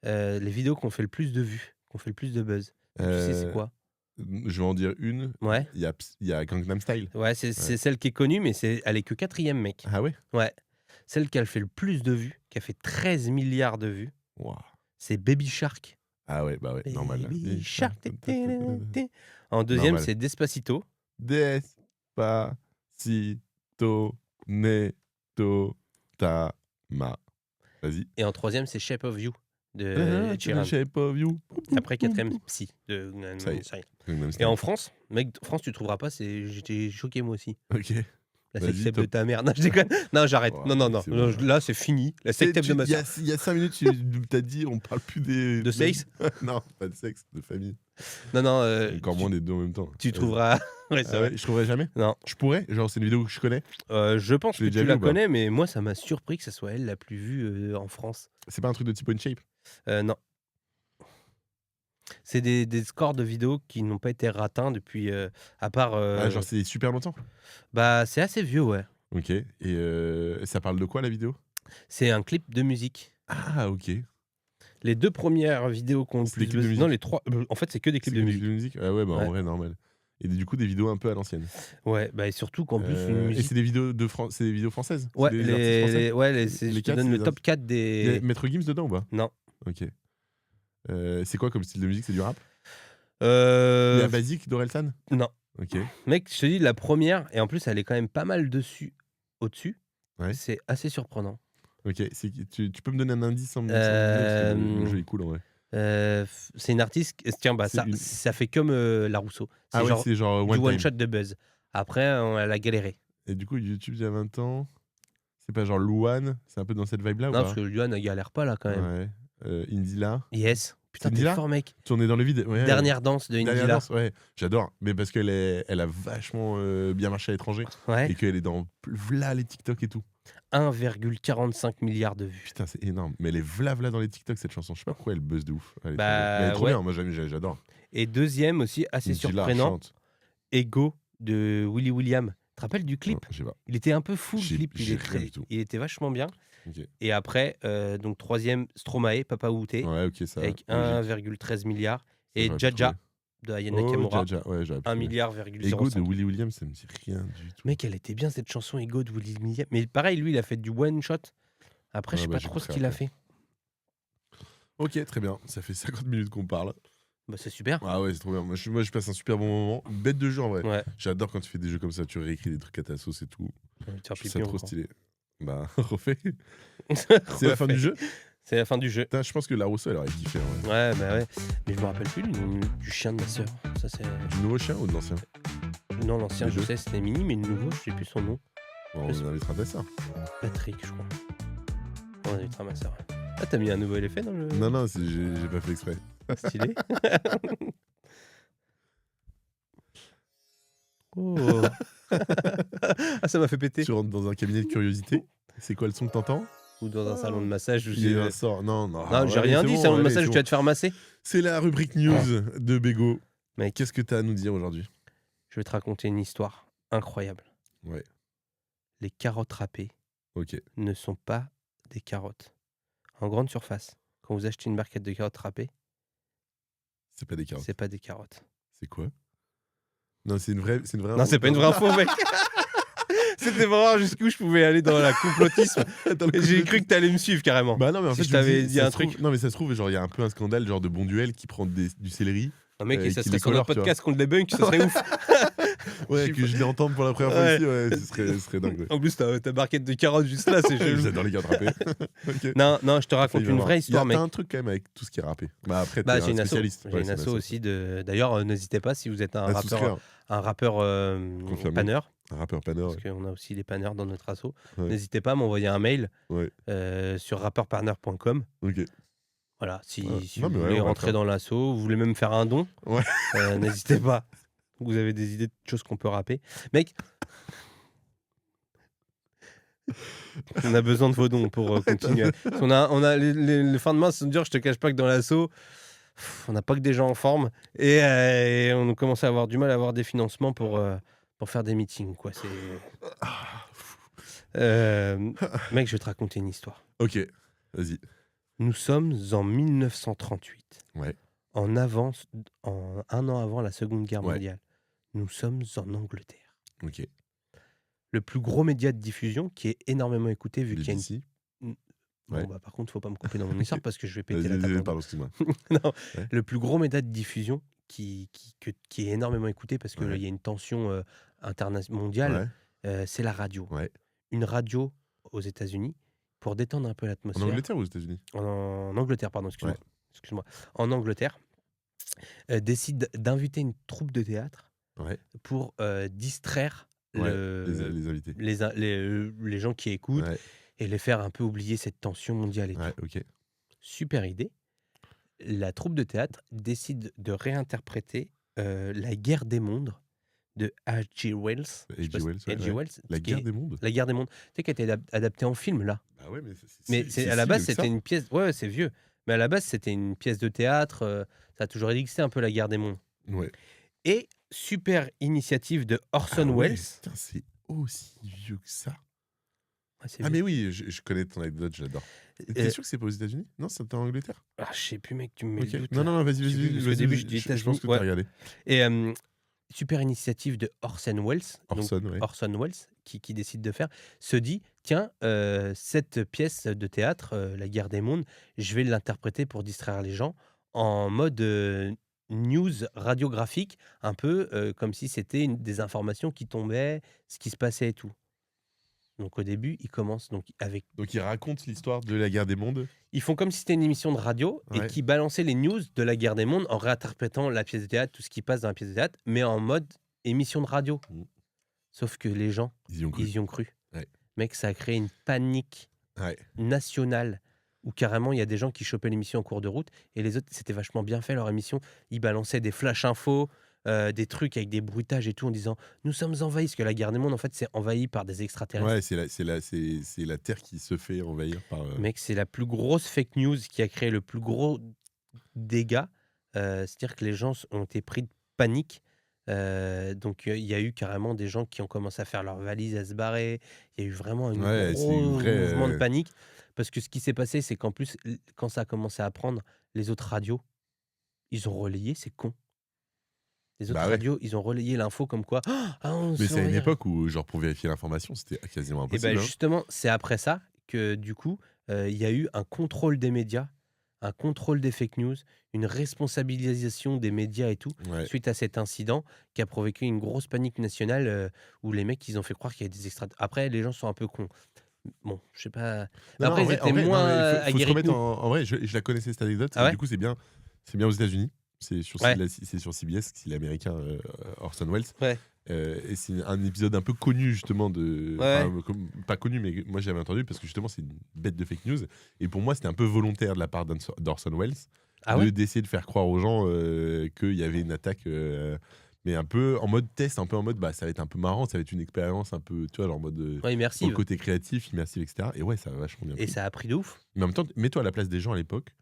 les vidéos qui ont fait le plus de vues, qui ont fait le plus de buzz, tu sais c'est quoi? Je vais en dire une. Ouais. Il y a Gangnam Style. Ouais, c'est celle qui est connue, mais elle est que 4e, mec. Ah ouais? Ouais. Celle qui a fait le plus de vues, qui a fait 13 milliards de vues, Waouh. c'est Baby Shark. Ah ouais, bah ouais, normal. Baby Shark. En deuxième, Normal. c'est Despacito. Despacito, neto, tama. Vas-y. Et en troisième, c'est Shape of You de Ed Sheeran. Shape of you. Après, 4e, Psy de Gangnam Ça y est. Style. Gangnam Et Style. en France, mec, France, tu trouveras pas, j'étais choqué moi aussi. Ok. La Vas-y, sextape de top. ta mère. Non, je déconne. Non, j'arrête. Oh, non. c'est bon. Là, c'est fini. La sextape de ma Il y soeur. a 5 minutes, tu t'as dit on parle plus des. De sexe? Non, pas de sexe, de famille. Non. Encore moins des deux en même temps. Tu Vas-y. trouveras. Ouais, c'est Ah vrai. ouais, je trouverai jamais. Non. Je pourrais, genre c'est une vidéo que je connais. Je pense Je que l'ai tu déjà vu la ou pas connais, mais moi, ça m'a surpris que ce soit elle la plus vue en France. C'est pas un truc de type shape. Non. C'est des scores de vidéos qui n'ont pas été atteints depuis. À part. Ah, genre c'est super longtemps. Bah, c'est assez vieux, ouais. Ok. Et ça parle de quoi la vidéo? C'est un clip de musique. Ah ok. Les 2 premières vidéos qu'on le C'est des plus clips de buzz- Non, musique. les 3. En fait, c'est que des clips C'est de que des musique. clips de musique. Ah ouais, bah Ouais. en vrai normal. Et du coup des vidéos un peu à l'ancienne. Ouais, bah et surtout qu'en plus, une Et musique. c'est des vidéos de France, c'est des vidéos françaises. C'est Ouais, des artistes français. je Les te quatre, donne c'est le des top 4 Il y a des. Maître Gims dedans ou pas? Non. Ok. C'est quoi comme style de musique? C'est du rap? Il y a Basique d'Orelsan? Non. Ok. Mec, je te dis, la première, et en plus, elle est quand même pas mal au-dessus. Ouais. C'est assez surprenant. Ok. Tu peux me donner un indice sans me dire, parce que le jeu est cool en vrai. C'est une artiste. Tiens, bah, C'est ça fait comme La Rousseau. C'est Ah ouais, genre c'est genre du one time. one-shot de buzz. Après, elle a galéré. Et du coup, YouTube il y a 20 ans, c'est pas genre Louane, c'est un peu dans cette vibe-là ou Non, pas? parce que Luan, elle galère pas là quand même. Ouais. Indila, Yes. Putain, t'es Indila fort, mec. tourné dans le vide. Ouais. Dernière danse de Dernière Indila. danse, ouais. J'adore. Mais parce elle a vachement bien marché à l'étranger Ouais. et qu'elle est dans v'là les TikTok et tout. 1,45 milliard de vues. Putain, c'est énorme. Mais elle est v'là dans les TikTok cette chanson. Je sais pas pourquoi elle buzz de ouf. À l'étranger. Bah, Mais elle est trop ouais. bien. Moi, j'adore. Et deuxième aussi, assez Indila surprenant, chante. Ego de Willy William. Tu te rappelles du clip? Non, je sais pas. Il était un peu fou, le J'ai clip. rien du tout. Il était vachement bien. Ok. Et après, donc troisième, Stromae, Papa Outé, Ouais, ok, ça. avec logique. 1,13 milliard. Ça, Et j'aurais pu Jaja trouver. de Ayana Oh, Nakamura, Jaja. Ouais, j'aurais pu 1 trouver. milliard, Ego de 0,05. Willy Williams, ça me dit rien du tout. Mec, elle était bien cette chanson Ego de Willy William. Mais pareil, lui, il a fait du one shot. Après, je sais bah, pas trop ce j'écouterai qu'il a après. fait. Ok, très bien. Ça fait 50 minutes qu'on parle. Bah, c'est super. Ah ouais, c'est trop bien. Moi, je passe un super bon moment. Bête de jeu en vrai. Ouais. J'adore quand tu fais des jeux comme ça, tu réécris des trucs à ta sauce et tout. Tu vas Je trouve pipi ça trop encore. stylé. Bah, refais. C'est la fin du jeu? C'est la fin du jeu. Putain, je pense que la Rousseau, elle aurait kiffé. En vrai. Ouais, bah ouais. Mais je me rappelle plus du nom du chien de ma sœur. Ça, c'est. Du nouveau chien ou de l'ancien? Non, l'ancien, Les je deux. sais, c'était Mini, mais le nouveau, je sais plus son nom. Bon, on invitera ta sœur. Patrick, je crois. On invitera ma sœur. Ah, t'as mis un nouvel effet dans le. Non, j'ai pas fait exprès. Stylé. Oh. Ah, ça m'a fait péter. Tu rentres dans un cabinet de curiosité. C'est quoi le son que t'entends? Ou dans un salon de massage. Il y a un sort. Non, Non, j'ai rien c'est dit, bon, salon de allez, massage c'est où tu vas bon. te faire masser. C'est la rubrique news de Bégo. Mec, Qu'est-ce que t'as à nous dire aujourd'hui? je vais te raconter une histoire incroyable. Ouais, Les carottes râpées ok. ne sont pas des carottes. En grande surface, quand vous achetez une barquette de carottes râpées, C'est pas des carottes. c'est pas des carottes. C'est quoi? Non, c'est une vraie. Non, c'est pas une vraie info, mec. C'était pour voir jusqu'où je pouvais aller dans la complotisme. Attends, Et j'ai cru que t'allais me suivre carrément. Bah non, mais en Si fait, je je me t'avais dis, dit ça un se trouve- truc. Non, mais ça se trouve, genre, il y a un peu un scandale, genre de Bonduel qui prend du céleri. Un mec, et ça qui serait les sur colore, notre tu vois. podcast qu'on le débunk, ça serait ouf. Ouais, Je que je l'entende pour la première fois Ouais. ici, ouais, ce serait dingue. Ouais. En plus, ta barquette de carottes juste là, c'est chelou. J'adore les gars râpés. Ok. Non, je te raconte Il va une voir. vraie histoire, T'as mec. un truc quand même avec tout ce qui est râpé. Bah après, Bah, t'es j'ai un une asso. spécialiste. J'ai Ouais, une c'est asso aussi de. D'ailleurs, n'hésitez pas si vous êtes un à rappeur, souscrire. un rappeur panneur, Un rappeur panneur. parce qu'on a aussi les panneurs dans notre asso. Ouais. N'hésitez pas à m'envoyer un mail Ouais. sur rappeurpanneur.com. Ok. Voilà, si Ouais. si Non, vous mais ouais, voulez on va rentrer faire. dans l'asso, vous voulez même faire un don, Ouais. n'hésitez pas. Vous avez des idées de choses qu'on peut rapper. Mec, on a besoin de vos dons pour continuer. Parce qu'on a les fins de mois sont durs, je te cache pas que dans l'asso, on n'a pas que des gens en forme. Et on commence à avoir du mal à avoir des financements pour faire des meetings, quoi. Mec, je vais te raconter une histoire. Ok, vas-y. Nous sommes en 1938. Ouais. Un an avant la Seconde Guerre Ouais. mondiale. Nous sommes en Angleterre. Ok. Le plus gros média de diffusion qui est énormément écouté vu qu'il y a une... BBC. Bon, Ouais. bah, par contre, faut pas me couper dans mon histoire parce que je vais péter Vas-y, la table. pardon, excuse-moi. Non, Ouais. le plus gros média de diffusion qui est énormément écouté parce qu'il Ouais. y a une tension mondiale, Ouais. c'est la radio. Ouais. Une radio aux États-Unis, pour détendre un peu En l'atmosphère. Angleterre ou aux États-Unis? En Angleterre, pardon, excuse-moi. Ouais. Excuse-moi. En Angleterre, décide d'inviter une troupe de théâtre Ouais. pour distraire Ouais. Les invités. les gens qui écoutent Ouais. et les faire un peu oublier cette tension mondiale et Ouais, tout. ok. Super idée. La troupe de théâtre décide de réinterpréter La guerre des mondes de H.G. Wells. Je sais pas H.G. si- Wells, ouais, H.G. ouais. Wells, La qui guerre est- des mondes. La guerre des mondes. Tu sais, qui a été adaptée en film, là. Bah ouais, mais Mais à la base, c'était une pièce... Ouais, c'est vieux. Mais à la base, c'était une pièce de théâtre. Ça a toujours existé un peu, la guerre des mondes. Ouais. Et super initiative de Orson Ah ouais, Welles. Putain, c'est aussi vieux que ça. Ouais, c'est Ah, vieux. mais oui, je connais ton anecdote, j'adore. T'es sûr que c'est pas aux États-Unis? Non, c'est en Angleterre? Ah, je sais plus, mec, tu me mets Ok. le doute, Non, là. non, vas-y, Je sais plus, parce qu'au début, je dis je pense États-Unis. que Ouais. t'as regardé. Et super initiative de Orson Welles. Donc, Orson, ouais. Orson Welles, qui décide de faire, se dit, tiens, cette pièce de théâtre, La guerre des mondes, je vais l'interpréter pour distraire les gens en mode news radiographique, un peu comme si c'était des informations qui tombaient, ce qui se passait et tout. Donc au début, ils commencent donc avec... Donc, il raconte l'histoire de la guerre des mondes. Ils font comme si c'était une émission de radio et Ouais. qui balançaient les news de la guerre des mondes en réinterprétant la pièce de théâtre, tout ce qui passe dans la pièce de théâtre, mais en mode émission de radio. Mm. Sauf que les gens, Ils y ont cru. ils y ont cru. Ouais. Mec, ça a créé une panique Ouais. nationale où carrément il y a des gens qui chopaient l'émission en cours de route et les autres, c'était vachement bien fait leur émission. Ils balançaient des flash infos, des trucs avec des bruitages et tout en disant nous sommes envahis, parce que la guerre des mondes en fait c'est envahi par des extraterrestres. Ouais, c'est la Terre qui se fait envahir par. Mec, c'est la plus grosse fake news qui a créé le plus gros dégâts. C'est-à-dire que les gens ont été pris de panique. Donc il y a eu carrément des gens qui ont commencé à faire leurs valises, à se barrer. Il y a eu vraiment un Ouais, c'est gros une vraie, mouvement de panique. Parce que ce qui s'est passé, c'est qu'en plus, quand ça a commencé à prendre, les autres radios, ils ont relayé, c'est con. Les autres Bah ouais. radios, ils ont relayé l'info comme quoi. On Mais se c'est à une envahir. époque où, genre, pour vérifier l'information, c'était quasiment Et impossible. ben hein. justement, c'est après ça que du coup, il y a eu un contrôle des médias un contrôle des fake news, une responsabilisation des médias et tout, Ouais. suite à cet incident qui a provoqué une grosse panique nationale, où les mecs, ils ont fait croire qu'il y avait des extra après les gens sont un peu cons. Bon, je sais pas, mais Non, non, après ils en étaient vrai, non, mais moins faut se aguerris que remettre nous. en vrai, je la connaissais cette anecdote Ah et ouais? du coup, c'est bien aux États-Unis. C'est sur Ouais, c'est sur CBS, c'est l'américain, Orson Welles, ouais, et c'est un épisode un peu connu justement de ouais, comme pas connu, mais moi j'avais entendu parce que justement c'est une bête de fake news et pour moi, c'était un peu volontaire de la part d'Orson Welles ah ouais? d'essayer de faire croire aux gens, qu'il y avait une attaque, mais un peu en mode test, un peu en mode, bah, ça va être un peu marrant, ça va être une expérience un peu, tu vois, genre en mode, Ouais, pour le immersive côté créatif, immersif et cetera et ouais, ça a vachement bien et pris. ça a pris de ouf. Mais en même temps, mets-toi à la place des gens à l'époque.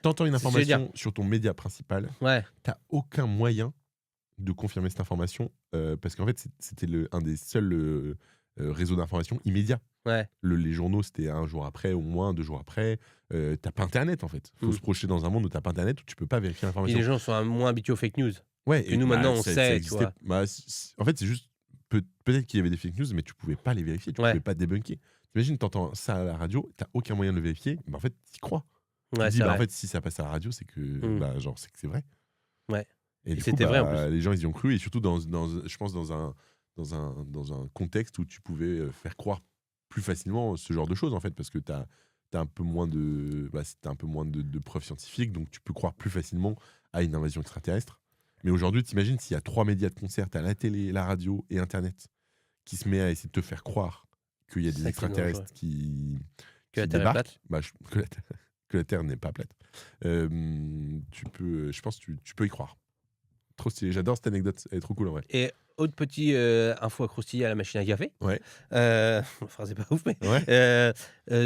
T'entends une C'est ce que j'allais dire. information sur ton média principal, Ouais, t'as aucun moyen de confirmer cette information, parce qu'en fait, c'était un des seuls, réseaux d'information immédiats. ouais, Les journaux, c'était un jour après, au moins 2 jours après. Tu pas internet, en fait. Faut mmh se projeter dans un monde où t'as pas internet, où tu peux pas vérifier et l'information. les gens sont moins habitués aux fake news Ouais que et nous maintenant bah, on ça sait, tu existait vois? bah, en fait, c'est juste peut-être qu'il y avait des fake news, mais tu pouvais pas les vérifier, tu pouvais Ouais, pas débunker. Tu imagines, tu ça à la radio, t'as aucun moyen de le vérifier, bah, en fait, tu crois. Tu te ouais, dis: c'est «Bah, en vrai. fait, si ça passe à la radio, c'est que, Mmh, bah, genre, c'est que c'est vrai» ouais et et du coup, c'était vrai en bah, plus. les gens, ils y ont cru et surtout je pense dans un contexte où tu pouvais, faire croire plus facilement ce genre de choses, en fait, parce que t'as un peu moins de bah, tu un peu moins de preuves scientifiques, donc tu peux croire plus facilement à une invasion extraterrestre. Mais aujourd'hui, tu imagines s'il y a 3 médias de concert, tu la télé, la radio et internet qui se met à essayer de te faire croire qu'il y a C'est des ça qui est dangereux. extraterrestres qui Que la qui terre est débarquent, plate? bah, que la Terre n'est pas plate. Tu peux, je pense, tu peux y croire. Trop stylé, j'adore cette anecdote, elle est trop cool en vrai. Et autre petit, info à croustiller à la machine à café. Ouais, Ma phrase est pas ouf, mais ouais,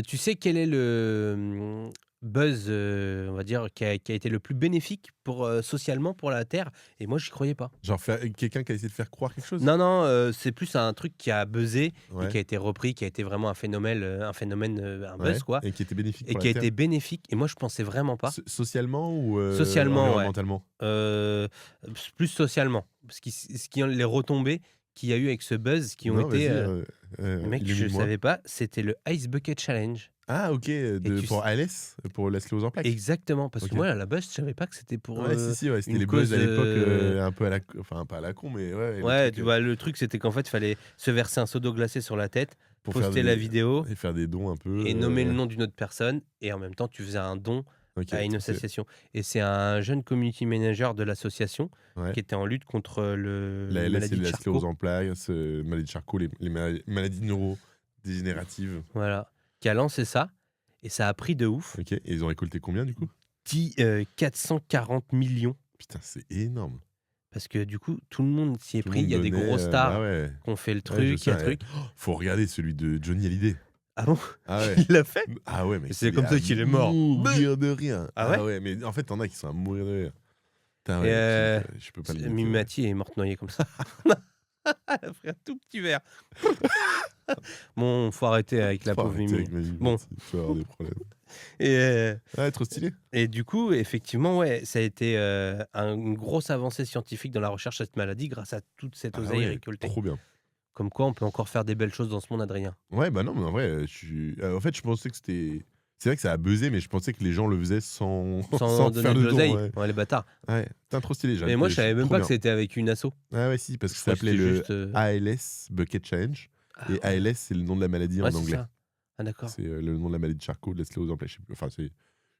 tu sais quel est le, buzz, on va dire, qui a été le plus bénéfique pour, socialement pour la Terre? Et moi, j'y croyais pas. genre faire quelqu'un qui a essayé de faire croire quelque chose? Non, non, c'est plus un truc qui a buzzé et Ouais, qui a été repris, qui a été vraiment un phénomène, un buzz ouais quoi et qui était bénéfique et pour qui la a Terre? été bénéfique et moi, je pensais vraiment pas. Socialement ou Socialement, ouais, environnementalement? heu, plus socialement. Parce que ce qui les retombées qu'il y a eu avec ce buzz qui ont Non, été, vas-y, mec, je illumine-moi. savais pas, c'était le Ice Bucket Challenge Ah OK, et tu pour ALS? Pour la sclérose en plaques? exactement, parce que OK. moi, à la base, je savais pas que c'était pour, Ouais, si, si, ouais, c'était une les buzz cause, à l'époque, un peu à la enfin pas à la con, mais ouais, le ouais, truc, tu vois? Le truc, c'était qu'en fait, il fallait se verser un seau d'eau glacée sur la tête, pour faire poster la des vidéo et faire des dons un peu, et nommer le nom d'une autre personne et en même temps, tu faisais un don OK, à une trop stylé. association et c'est un jeune community manager de l'association Ouais. qui était en lutte contre La les LS, c'est maladies de la sclérose Charcot, en plaques, maladie de Charcot, les maladies neurodégénératives. voilà, qui a lancé ça et ça a pris de ouf. OK et ils ont récolté combien du coup? 440 000 000 Putain, c'est énorme. parce que du coup, tout le monde s'y est Tout le pris. Il monde y a des donnait, grosses bah stars ouais. qui ont fait le Ouais, je truc, il y sais, a le truc. faut regarder celui de Johnny Hallyday. Ah bon? Ah ouais. Il l'a fait? Ah ouais, mais Et c'est il est comme à ça qu'il est mort. mourir de rire. Ah ouais? Ah ouais, mais en fait, t'en as qui sont à mourir de rire. Putain, Et ouais, je peux pas le Mimi imiter, ouais. Mati est morte noyée comme ça. Elle a pris un tout petit verre. Bon, faut arrêter avec la Faut pauvre arrêter Mimi. avec Mimi Bon, Mati, tu vas avoir des problèmes. et Ouais, trop stylé. du coup, effectivement, ouais, ça a été, une grosse avancée scientifique dans la recherche de cette maladie grâce à toute cette Ah oseille ouais, récoltée. trop bien. Comme quoi, on peut encore faire des belles choses dans ce monde, Adrien. Ouais, bah non, mais en vrai, en fait, je pensais que c'est vrai que ça a buzzé, mais je pensais que les gens le faisaient sans Sans sans donner faire de de don, l'oseille. ouais. Ouais, les bâtards. Ouais, putain, trop stylé, Mais moi, je savais même trop pas que bien. c'était avec une asso. Ah ouais, si, parce que Je ça croyais que s'appelait c'était le juste, ALS Bucket Challenge ah et ouais. ALS, c'est le nom de la maladie Ouais, en c'est anglais. ça. Ah d'accord. C'est, le nom de la maladie de Charcot, de la sclérose en plaques, je sais plus. Enfin, c'est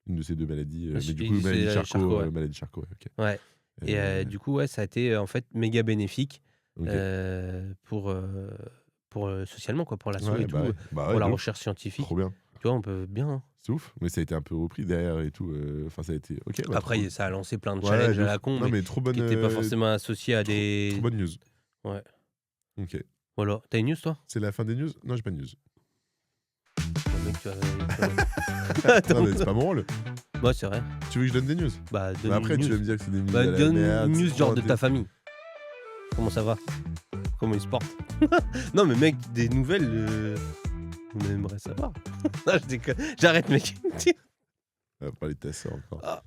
une de ces 2 maladies, Ouais, mais du et coup, c'est la Charcot, ouais. maladie de Charcot, ouais, OK. Ouais et Heu, du coup, ouais, ça a été, en fait, méga bénéfique, OK. heu, pour, heu socialement, quoi, pour l'asso et Ouais, tout, bah pour ouais, la de ouf, recherche scientifique. trop bien. Tu vois, on peut bien, hein. C'est ouf, mais ça a été un peu repris derrière et tout, enfin ça a été OK, bah trop Après, ça a lancé plein de ouais, challenges de à ouf. la con, Non mais mais trop bonne, qui étaient pas forcément associés à trop des bonne news. ouais, OK. voilà. Tu as une news, toi? C'est la fin des news? Non, j'ai pas de news. Oh mec, tu vas Non attends. mais c'est pas mon rôle. Ouais, c'est vrai. Tu veux que je donne des news? Bah, Mais donne après une tu vas news. me dire que c'est des news Bah, à la donne merde, une c'est news trop genre de ta intéressant. famille. Comment ça va? Comment ils se portent? Non, mais mec, des nouvelles, on aimerait savoir. Non, je déconne. J'arrête, mec. On va parler de ta sœur encore. Ah.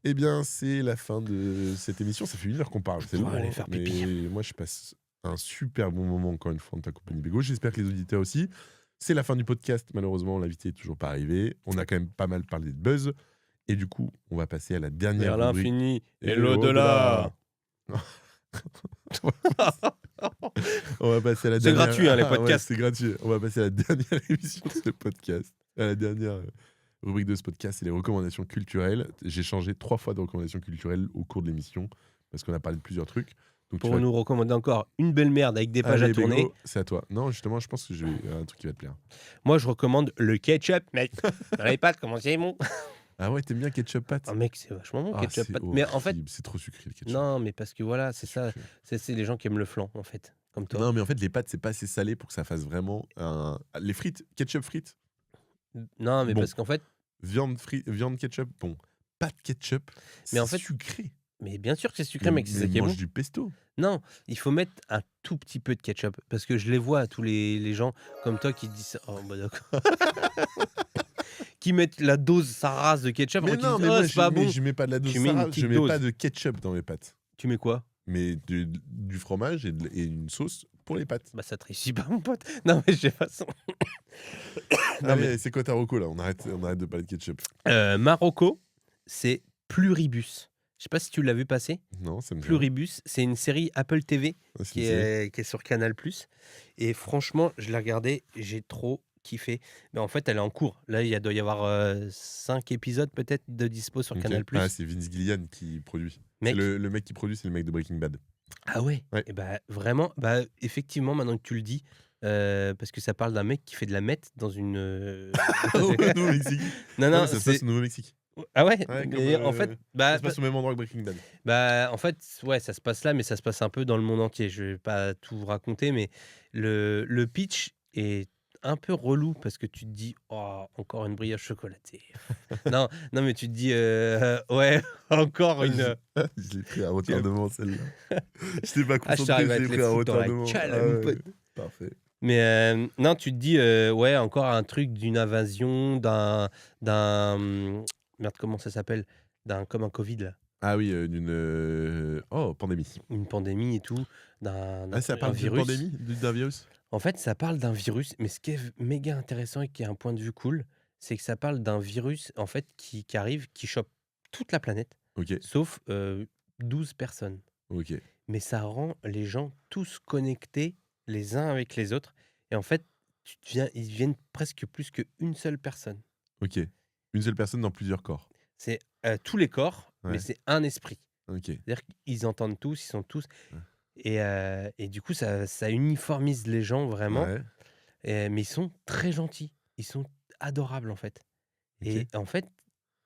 Eh bien, c'est la fin de cette émission, ça fait 1 heure qu'on parle, c'est On long, va aller hein, faire mais pipi. moi je passe un super bon moment encore une fois en ta compagnie Bégo, j'espère que les auditeurs aussi. C'est la fin du podcast, malheureusement l'invité est toujours pas arrivé, on a quand même pas mal parlé de buzz. Et du coup, on va passer à la dernière Vers rubrique. l'infini et Et l'au-delà. On va passer à la C'est dernière... gratuit, hein, les Ah, ouais, podcasts. c'est gratuit. On va passer à la dernière émission de ce podcast. À la dernière rubrique de ce podcast, c'est les recommandations culturelles. J'ai changé 3 fois de recommandations culturelles au cours de l'émission parce qu'on a parlé de plusieurs trucs. Donc, Pour nous recommander encore une belle merde avec des pages Allez, à tourner. Bégo, c'est à toi. Non, justement, je pense que j'ai un truc qui va te plaire. Moi, je recommande le ketchup, mec. Dans les pâtes, comment c'est bon? Ah ouais, t'aimes bien ketchup pâte? Ah, mec, c'est vachement bon, Ah, ketchup c'est pâte. Mais en fait, horrible, c'est trop sucré le ketchup. non, mais parce que voilà, c'est ça. Sucré. C'est les gens qui aiment le flan, en fait, comme toi. Non, mais en fait, les pâtes, c'est pas assez salé pour que ça fasse vraiment un... Les frites, ketchup frites, Non, mais bon. parce qu'en fait, viande ketchup, bon. Pâte ketchup, Mais en c'est fait, sucré. mais bien sûr que c'est sucré, mec, c'est ça qui est bon. mange du pesto. Non, il faut mettre un tout petit peu de ketchup. Parce que je les vois, tous les gens comme toi qui disent ça. Oh, bah d'accord. Qui mettent la dose sa race de ketchup. Mais après, non, qui mais disent, moi, oh, c'est pas bon. je mets pas de la dose Tu mets une Sarah, je petite mets dose. pas de ketchup dans mes pâtes. Tu mets quoi? Mais du fromage et une sauce pour les pâtes. Bah ça te réussit pas, mon pote. Non, mais j'ai façon. Non, Allez, mais c'est quoi ta reco, là? On arrête de parler de ketchup. Marocco, c'est Pluribus. Je sais pas si tu l'as vu passer. Non, ça me dit rien. Pluribus, c'est une série Apple TV Ah, c'est qui une série. est sur Canal+. Et franchement, je l'ai regardée, j'ai trop kiffé. Mais en fait, elle est en cours. Là, il doit y avoir 5 épisodes peut-être de dispo sur Ok. Canal+. Ah, c'est Vince Gilligan qui produit. Mec. Le mec qui produit, c'est le mec de Breaking Bad. Ah ouais, Ouais. Et bah vraiment, bah effectivement, maintenant que tu le dis, parce que ça parle d'un mec qui fait de la meth dans une. Au Nouveau-Mexique. Non, Non, non, mais ça se passe c'est. au Nouveau-Mexique. Ah ouais, Ouais, mais comme, en fait, Ça bah, se passe au même endroit que Breaking Bad. bah, en fait, ouais, ça se passe là, mais ça se passe un peu dans le monde entier. Je vais pas tout vous raconter, mais le pitch est un peu relou parce que tu te dis, oh, encore une brioche chocolatée. non, non, mais tu te dis, ouais, encore une. Je l'ai pris à retardement, celle-là. Je t'ai pas Ah, je concentré, t'arrive à je te l'ai les pris à foutre dans la retardement. cale, Ah mon ouais, pote. parfait. Mais non, tu te dis, ouais, encore un truc d'une invasion, merde, comment ça s'appelle? Comme un Covid, là. Ah oui, pandémie. Une pandémie et tout, d'un Ah, ça un parle d'une virus. pandémie, d'un virus? En fait, ça parle d'un virus, mais ce qui est méga intéressant et qui a un point de vue cool, c'est que ça parle d'un virus, en fait, qui arrive, qui chope toute la planète, Ok, sauf 12 personnes. ok. Mais ça rend les gens tous connectés les uns avec les autres. Et en fait, ils deviennent presque plus qu'une seule personne. Ok. Une seule personne dans plusieurs corps. C'est tous les corps, Ouais. mais c'est un esprit. Ok. C'est-à-dire qu'ils entendent tous, ils sont tous. Ouais. Et du coup, ça uniformise les gens vraiment. Ouais. Mais ils sont très gentils. Ils sont adorables, en fait. Et Ok. en fait,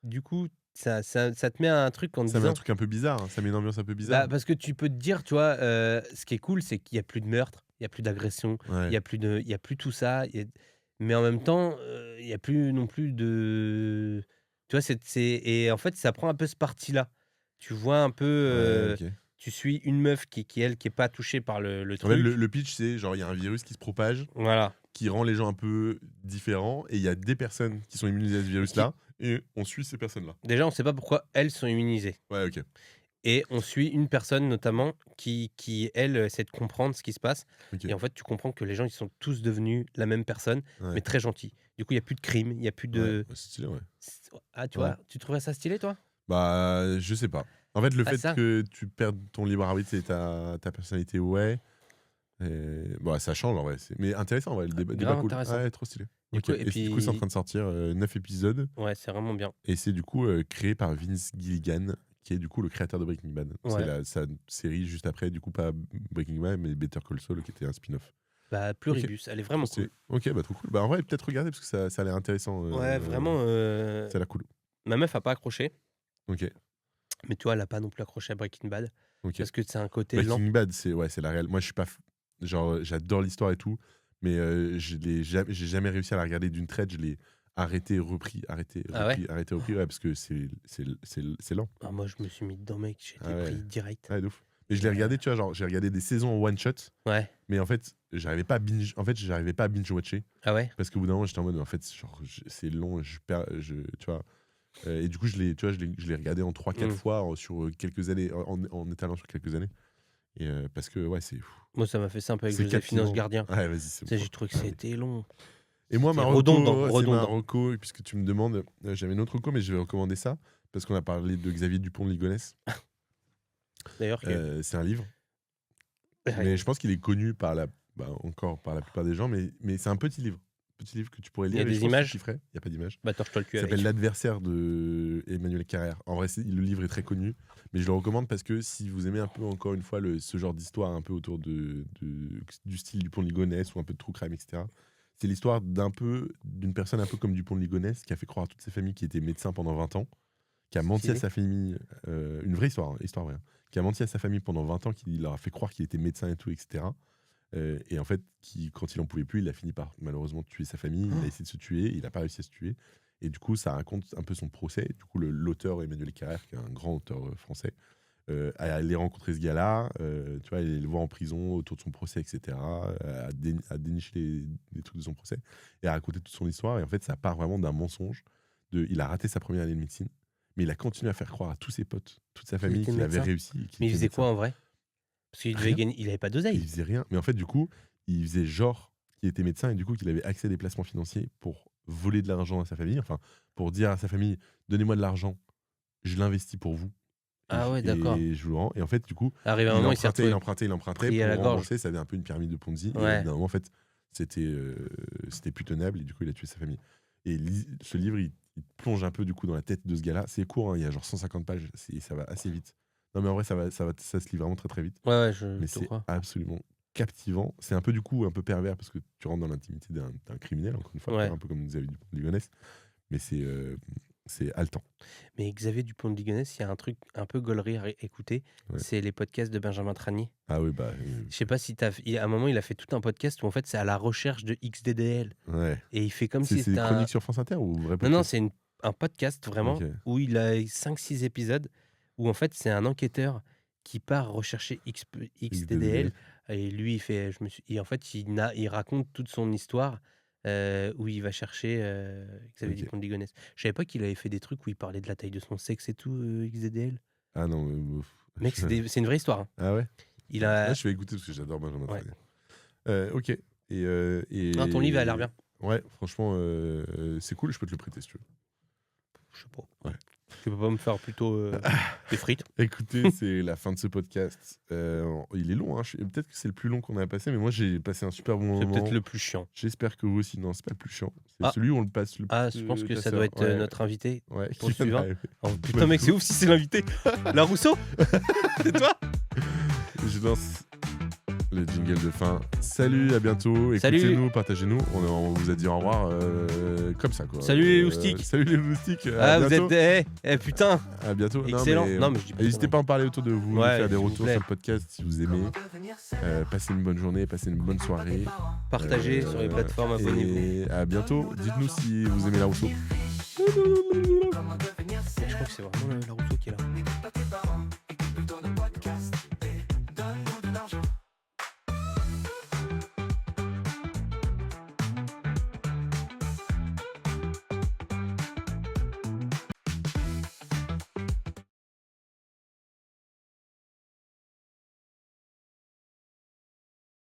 du coup, ça te met un truc en te Ça met disant. un truc un peu bizarre, hein. Ça met une ambiance un peu bizarre. Bah, parce que tu peux te dire, tu vois, ce qui est cool, c'est qu'il n'y a plus de meurtre, il n'y a plus d'agression, Ouais. il n'y a plus tout ça. Mais en même temps, il n'y a plus non plus de. Tu vois, et en fait, ça prend un peu ce parti-là. Tu vois un peu. Ouais, ok. Tu suis une meuf elle, qui est pas touchée par le En fait, truc. le pitch, c'est genre, il y a un virus qui se propage, Voilà. qui rend les gens un peu différents, et il y a des personnes qui sont immunisées à ce virus-là, et on suit ces personnes-là. Déjà, on ne sait pas pourquoi elles sont immunisées. Ouais, ok. Et on suit une personne notamment qui elle, essaie de comprendre ce qui se passe. Ok. Et en fait, tu comprends que les gens, ils sont tous devenus la même personne, Ouais. mais très gentils. Du coup, il n'y a plus de crime, il n'y a plus de. Ouais, c'est stylé, ouais. Ah, tu Ouais. vois, tu trouverais ça stylé, toi? Bah, je sais pas. En fait, le Ah, fait ça. que tu perdes ton libre arbitre et ta personnalité, ouais. Bon, ça change en vrai. Mais intéressant, ouais, le débat Grave cool. intéressant. Ouais, trop stylé. Du Ok. coup, Et du coup, c'est en puis- train de sortir 9 épisodes. Ouais, c'est vraiment bien. Et c'est du coup créé par Vince Gilligan, qui est du coup le créateur de Breaking Bad. Ouais. C'est sa série juste après, du coup, pas Breaking Bad, mais Better Call Saul, qui était un spin-off. Bah, Pluribus, elle est vraiment Trop stylé. cool. Ok, bah trop cool. Bah en vrai, peut-être regarder parce que ça a l'air intéressant. Ouais, vraiment. Ça a l'air cool. Ma meuf a pas accroché, Ok. mais tu vois, elle a pas non plus accroché à Breaking Bad. Ok. Parce que c'est un côté lent. Breaking Bad, c'est la réelle. Moi, je suis pas. Genre, j'adore l'histoire et tout, mais j'ai jamais réussi à la regarder d'une traite. Je l'ai arrêté, repris, arrêté, Ah ouais repris, arrêté, repris, ouais, parce que c'est lent. Ah, moi, je me suis mis dedans, mec. J'ai été Ah ouais. pris direct. Ouais, de ouf. Mais je l'ai regardé, tu vois, genre, j'ai regardé des saisons en one shot, Ouais. mais en fait, j'arrivais pas à binge. En fait, j'arrivais pas à binge watcher Ah ouais? parce qu'au bout d'un moment, j'étais en mode, en fait, genre, c'est long, tu vois. Et du coup, je l'ai regardé en 3-4 fois sur quelques années, en étalant sur quelques années. Et parce que, ouais, c'est. Moi, ça m'a fait ça un peu avec C'est Joséphine Ange captivant. Gardien. Ouais, vas-y, c'est Tu sais, bon. j'ai trouvé que c'était long. Et moi, C'est ma reco, redondant, c'est redondant. ma reco, puisque tu me demandes, j'avais une autre reco, mais je vais recommander ça, parce qu'on a parlé de Xavier Dupont de Ligonnès. D'ailleurs, C'est un livre, mais je pense qu'il est connu encore par la plupart des gens, mais c'est un petit livre. Petit livre que tu pourrais il y lire. a Et je des pense que tu images. kifferais. Il n'y a pas d'image. Bah, torche-toi le cul Ça avec. s'appelle L'adversaire de Emmanuel Carrère. En vrai, le livre est très connu, mais je le recommande parce que si vous aimez un peu, encore une fois, ce genre d'histoire un peu autour du style Dupont de Ligonnès ou un peu de true crime, etc. C'est l'histoire d'une personne un peu comme Dupont de Ligonnès qui a fait croire à toutes ses familles qu'il était médecin pendant 20 ans, qui a menti à Stylé. sa famille, une vraie histoire, histoire vraie, hein, qui a menti à sa famille pendant 20 ans, qui leur a fait croire qu'il était médecin et tout, etc. Et en fait, quand il en pouvait plus, il a fini par malheureusement tuer sa famille. Il a essayé de se tuer, il n'a pas réussi à se tuer. Et du coup, ça raconte un peu son procès. Du coup, l'auteur Emmanuel Carrère, qui est un grand auteur français, allait rencontrer ce gars-là, tu vois, il allait le voir en prison autour de son procès, etc. À dénicher les trucs de son procès et à raconter toute son histoire. Et en fait, ça part vraiment d'un mensonge. Il a raté sa première année de médecine, mais il a continué à faire croire à tous ses potes, toute sa famille, était qu'il avait médecin. réussi. Mais il faisait quoi en vrai? Parce qu'il devait Rien. gagner. Il avait pas Il d'oseille. faisait rien. Mais en fait, du coup, il faisait genre qu'il était médecin et du coup qu'il avait accès à des placements financiers pour voler de l'argent à sa famille. Enfin, pour dire à sa famille, donnez-moi de l'argent, je l'investis pour vous. Ah ouais, d'accord. Et je vous le rends. Et en fait, du coup, Arrivé un il moment, il s'est empruntait, retrouvé il empruntait pris à la pour gorge. rembourser. Ça avait un peu une pyramide de Ponzi. Et Ouais. d'un moment, en fait, c'était plus tenable et du coup, il a tué sa famille. Et ce livre, il plonge un peu du coup dans la tête de ce gars-là. C'est court, hein, il y a genre 150 pages, ça va assez vite. Non, mais en vrai, ça se lit vraiment très très vite. Ouais, Mais je te c'est crois. absolument captivant. C'est un peu du coup un peu pervers parce que tu rentres dans l'intimité d'un criminel, encore une fois, Ouais. un peu comme Xavier Dupont de Ligonnès. Mais c'est haletant. Mais Xavier Dupont de Ligonnès, il y a un truc un peu gaulerie à écouter. Ouais. C'est les podcasts de Benjamin Tranier. Ah oui, bah. Je sais pas si à un moment, il a fait tout un podcast où en fait, c'est à la recherche de XDDL. Ouais. Et il fait comme si C'est des c'était chroniques sur France Inter ou vrai Non, non, podcast? c'est un podcast vraiment Ok. où il a 5-6 épisodes où en fait, c'est un enquêteur qui part rechercher XDDL. Et lui, il fait. Et en fait, il raconte toute son histoire où il va chercher Xavier Ok. Dupont de Ligonnès. Je savais pas qu'il avait fait des trucs où il parlait de la taille de son sexe et tout, XDDL. Ah non, mais. Mec, c'est une vraie histoire. Hein. Ah ouais? Il Là, a. je vais écouter parce que j'adore Benjamin Ouais. Tranier. Ok. Et Non, ton livre a l'air bien. Ouais, franchement, c'est cool. Je peux te le prêter si tu veux. Je sais pas. Ouais. Tu peux pas me faire plutôt des frites? Écoutez, c'est la fin de ce podcast. Il est long, hein. Peut-être que c'est le plus long qu'on a passé, mais moi j'ai passé un super bon C'est moment. peut-être le plus chiant. J'espère que vous aussi. Non, c'est pas le plus chiant. C'est Ah. celui où on le passe le plus. Ah, je pense que ça doit être notre invité. Ouais, pour le qui vient suivant. d'arriver. Oh, putain, mec, c'est ouf si c'est l'invité. La Rousseau? C'est toi? Je lance le jingle de fin. Salut, à bientôt. Salut. Écoutez-nous, partagez-nous. On vous a dit au revoir comme ça, quoi. Salut les loustiques. Salut les loustiques. Ah, À vous bientôt. êtes. Putain. À bientôt. Excellent. Non, Non, mais je dis pas n'hésitez ça, pas à en parler autour de vous, Ouais, faire des s'il vous retours plaît. sur le podcast si vous aimez. Passez une bonne journée, passez une bonne soirée. Partagez sur les plateformes, abonnez-vous. Et à bientôt. Dites-nous si vous aimez la Rousseau. Je crois que c'est vraiment la Rousseau qui est là.